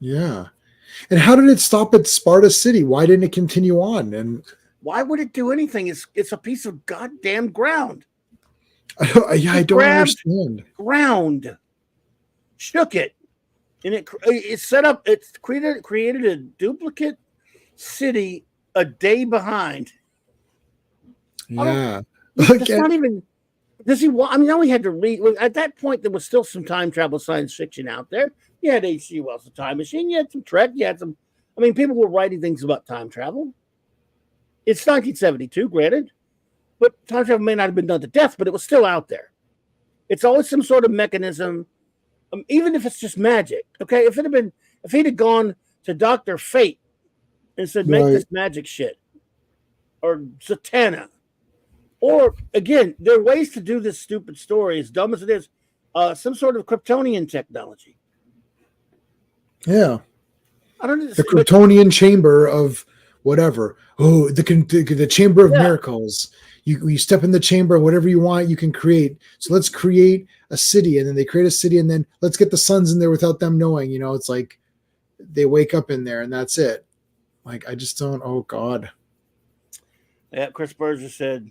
Yeah. And how did it stop at Sparta City? Why didn't it continue on? And why would it do anything? It's a piece of goddamn ground. I don't understand. Ground, shook it, and it set up. It created a duplicate city a day behind. Yeah, that's not even. Does he? I mean, now he had to read. At that point, there was still some time travel science fiction out there. You had H.G. Wells' The Time Machine. You had some Trek. You had some. I mean, people were writing things about time travel. It's 1972, granted, but time travel may not have been done to death, but it was still out there. It's always some sort of mechanism, even if it's just magic. Okay, if he'd have gone to Dr. Fate and said, make this magic shit, or Zatanna, or again, there are ways to do this stupid story, as dumb as it is, some sort of Kryptonian technology. Yeah. I don't know. The Kryptonian chamber of whatever. Oh, the chamber of miracles. You step in the chamber, whatever you want, you can create. So let's create a city, and then they create a city, and then let's get the suns in there without them knowing. You know, it's like they wake up in there, and that's it. Like, I just don't. Oh God. Yeah, Chris Berger said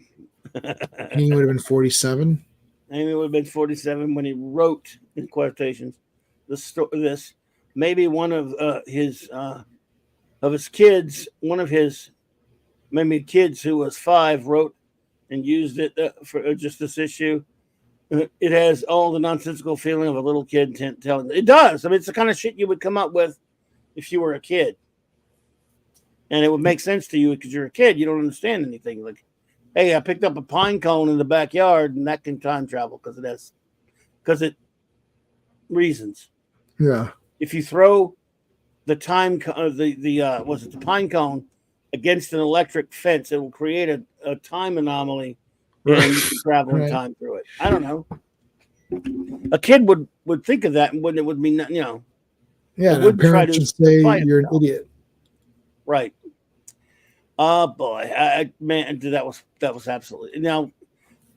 he would have been 47. Amy would have been 47 when he wrote, in quotations, this. Maybe one of his kids, one of his maybe kids who was 5 wrote and used it for just this issue. It has all the nonsensical feeling of a little kid telling. It does. I mean, it's the kind of shit you would come up with if you were a kid, and it would make sense to you because you're a kid. You don't understand anything. Like, hey, I picked up a pine cone in the backyard, and that can time travel because it reasons. Yeah. If you throw the the pine cone against an electric fence, it will create a time anomaly, and you can travel in time through it. I don't know. A kid would think of that, and it would be, you know. Yeah, and parents should say you're an idiot. Right. Oh boy, man, that was absolutely. Now,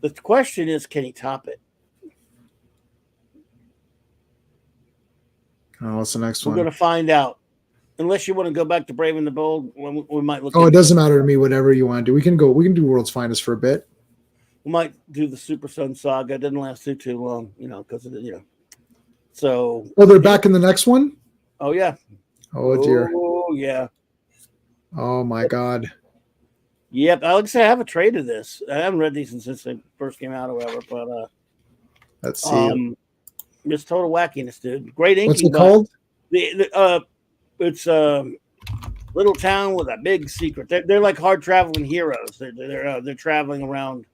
the question is, can he top it? Oh, what's the next one? We're going to find out. Unless you want to go back to Brave and the Bold, we might look. Oh, it doesn't matter to me. Whatever you want to do, we can go. We can do World's Finest for a bit. We might do the Super Sun Saga. It didn't last too long, you know, because So. Oh, they're back in the next one. Oh yeah. Oh dear. Oh yeah. Oh my God. Yep, I would say I have a trade of this. I haven't read these since they first came out or whatever, but let's see. It's total wackiness, dude. Great inking. What's it called? It's a little town with a big secret. They're like hard traveling heroes. They're traveling around,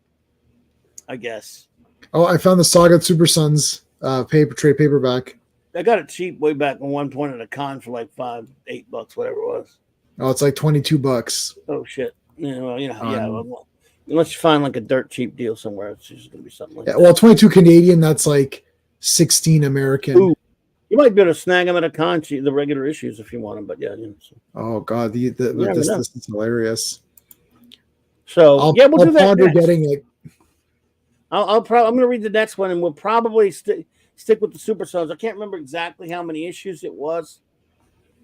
I guess. Oh, I found the Saga Super Sons trade paperback. I got it cheap way back at one point at a con for like $5-8, whatever it was. Oh, it's like $22. Oh shit! Yeah, well, unless you find like a dirt cheap deal somewhere, it's just gonna be something like that. Well, 22 Canadian. That's like 16 American. Ooh. You might be able to snag them at a con, the regular issues if you want them, but yeah. Oh God, this is hilarious. So we'll do that. Ponder getting it. I'm going to read the next one, and we'll probably stick with the Super Sons. I can't remember exactly how many issues it was.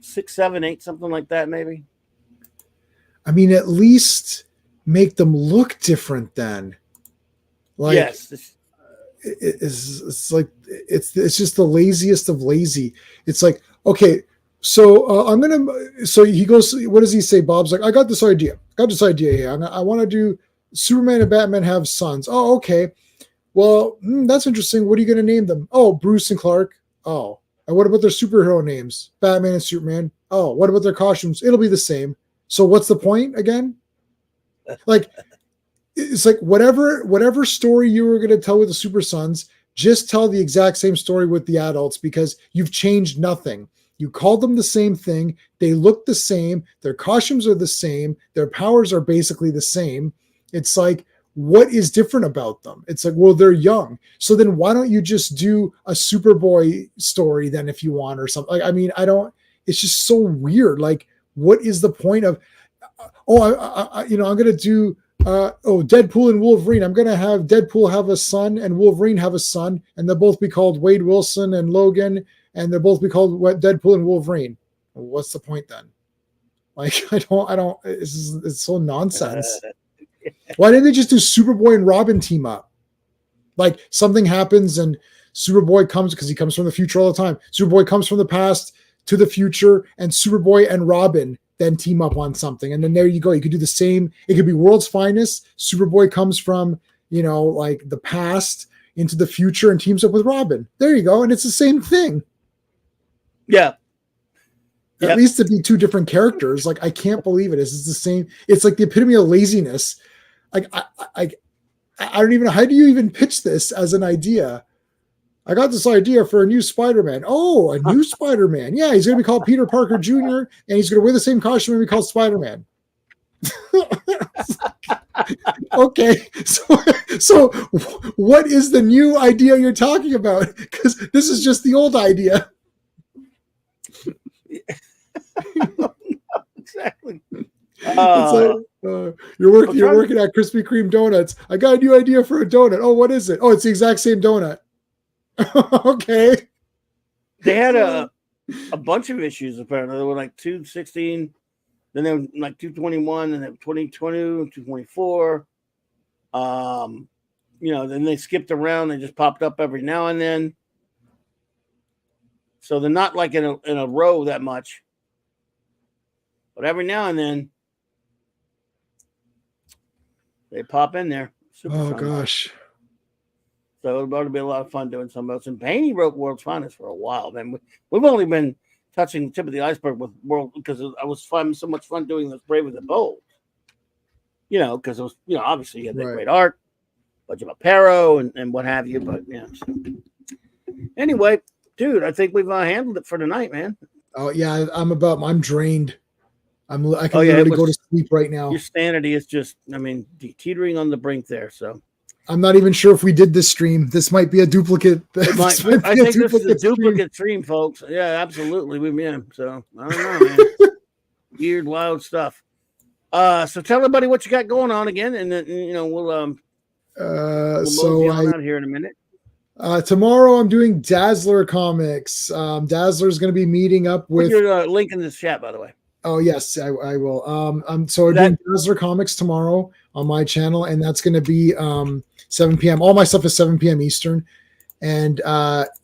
6, 7, 8, something like that, maybe. I mean, at least make them look different then. Like, yes, it's like it's just the laziest of lazy. It's like, okay, so so he goes. What does he say? Bob's like, I got this idea here. I want to do Superman and Batman have sons. Oh, okay. Well, that's interesting. What are you going to name them? Oh, Bruce and Clark. Oh. And what about their superhero names? Batman and Superman. Oh, what about their costumes? It'll be the same. So what's the point again? Like, it's like whatever story you were going to tell with the Super Sons, just tell the exact same story with the adults because you've changed nothing. You called them the same thing. They look the same. Their costumes are the same. Their powers are basically the same. It's like, what is different about them? It's like, well, they're young. So then why don't you just do a Superboy story then if you want or something? Like, I mean, it's just so weird. Like, what is the point of, I'm going to do, Deadpool and Wolverine. I'm going to have Deadpool have a son and Wolverine have a son, and they'll both be called Wade Wilson and Logan, and they'll both be called Deadpool and Wolverine. What's the point then? Like, it's so nonsense. Why didn't they just do Superboy and Robin team up? Like, something happens and Superboy comes, because he comes from the future all the time. Superboy comes from the past to the future, and Superboy and Robin then team up on something. And then there you go. You could do the same. It could be World's Finest. Superboy comes from, like the past into the future and teams up with Robin. There you go. And it's the same thing. Yeah. at least it'd be two different characters. Like, I can't believe it. It's the same. It's like the epitome of laziness. Like, I don't even know. How do you even pitch this as an idea? I got this idea for a new Spider-Man. Oh, a new Spider-Man. Yeah, he's going to be called Peter Parker Jr. and he's going to wear the same costume and be called Spider-Man. Okay, so what is the new idea you're talking about? Because this is just the old idea. Exactly. You're working at Krispy Kreme donuts. I got a new idea for a donut. Oh, what is it? Oh, it's the exact same donut. Okay. They had a bunch of issues apparently. They were like 216, then they were like 221, and then 2022, 224. Then they skipped around. They just popped up every now and then. So they're not like in a row that much. But every now and then they pop in there. Oh gosh. So it's going to be a lot of fun doing some of those. And Paney wrote World's Finest for a while. Man, we've only been touching the tip of the iceberg with World because I was finding so much fun doing this Brave with the Bold. Because it was, obviously you had that great art, bunch of apparel and what have you. But yeah. So. Anyway, dude, I think we've handled it for tonight, man. Oh yeah, I'm drained. I can literally go to sleep right now. Your sanity is just, teetering on the brink there. So. I'm not even sure if we did this stream. This might be a duplicate. I think this is a duplicate stream, folks. Yeah, absolutely. So I don't know, man. Weird, wild stuff. So tell everybody what you got going on again, and then we'll so out here in a minute. Tomorrow I'm doing Dazzler Comics. Dazzler is going to be meeting up with. Put your link in the chat, by the way. Oh yes, I will. So we're doing Dazzler Comics tomorrow on my channel, and that's going to be 7 p.m. All my stuff is 7 p.m. Eastern, and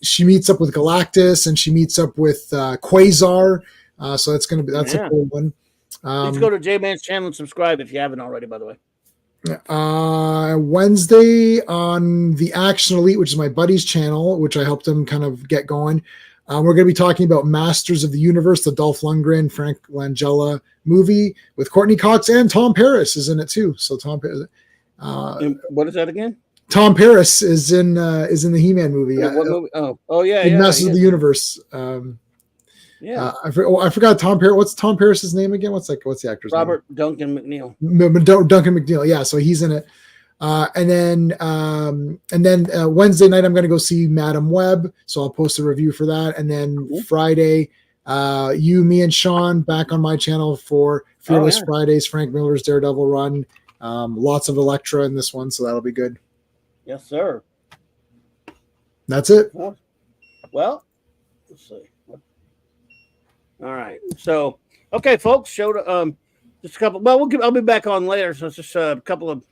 she meets up with Galactus, and she meets up with Quasar. So that's a cool one. Please go to J-Man's channel and subscribe if you haven't already, by the way. Wednesday on the Action Elite, which is my buddy's channel, which I helped him kind of get going. We're going to be talking about Masters of the Universe, the Dolph Lundgren, Frank Langella movie with Courtney Cox, and Tom Paris is in it too. So Tom Paris. What is that again? Tom Paris is in the He-Man movie. What movie? Oh yeah, in Masters of the Universe. I forgot Tom Paris. What's Tom Paris's name again? What's the actor's name? Robert Duncan McNeil. Duncan McNeil. Yeah, so he's in it. And then Wednesday night I'm going to go see Madam Web, so I'll post a review for that. And then Friday, me and Sean back on my channel for Fearless Fridays, Frank Miller's Daredevil run. Lots of Elektra in this one, so that'll be good. Yes, sir. That's it. Well, let's see. All right. So, okay, folks. Just a couple. Well, I'll be back on later. So it's just a couple of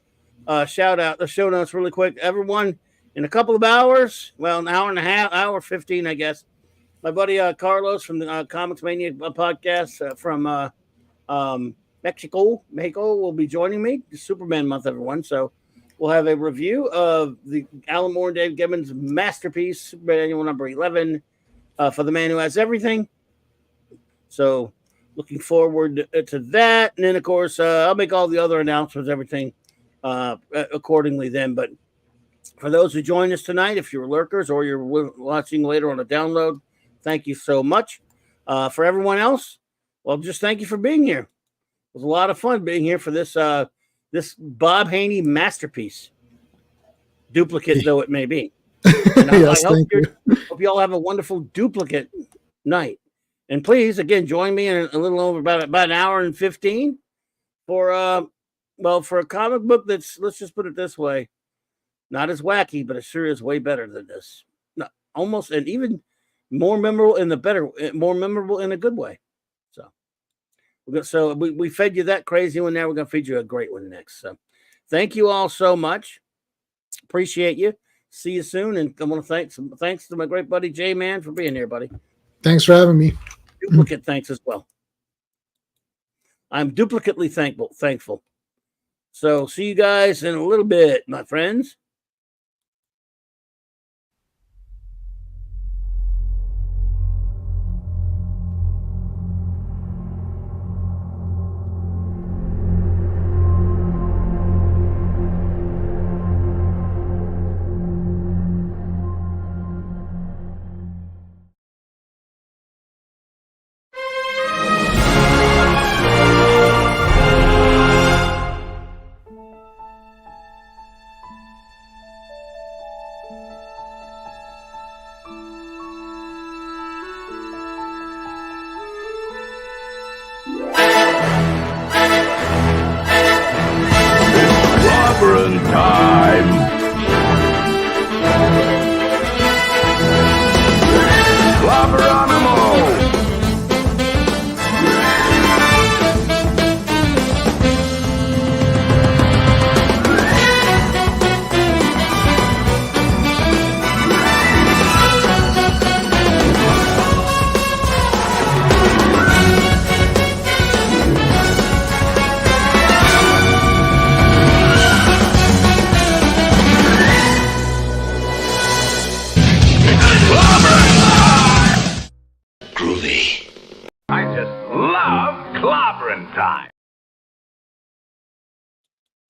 shout out the show notes really quick. Everyone, in a couple of hours, well, an hour and a half, hour 15, I guess. My buddy Carlos from the Comics Mania podcast from Mexico will be joining me. It's Superman month, everyone. So we'll have a review of the Alan Moore and Dave Gibbons masterpiece, Superman Annual number 11, for the man who has everything. So looking forward to that. And then, of course, I'll make all the other announcements, everything accordingly then. But for those who joined us tonight, if you're lurkers or you're watching later on a download, thank you so much. For everyone else, well, just thank you for being here. It was a lot of fun being here for this this Bob Haney masterpiece, duplicate though it may be. And yes, I hope you all have a wonderful duplicate night. And please, again, join me in a little over about an hour and 15 for a comic book that's, let's just put it this way, not as wacky, but it sure is way better than this. Not, almost, and even more memorable in a good way. So we fed you that crazy one. Now we're going to feed you a great one next. So thank you all so much. Appreciate you. See you soon. And I want to thanks to my great buddy J-Man for being here, buddy. Thanks for having me. Duplicate thanks as well. I'm duplicately thankful. So see you guys in a little bit, my friends.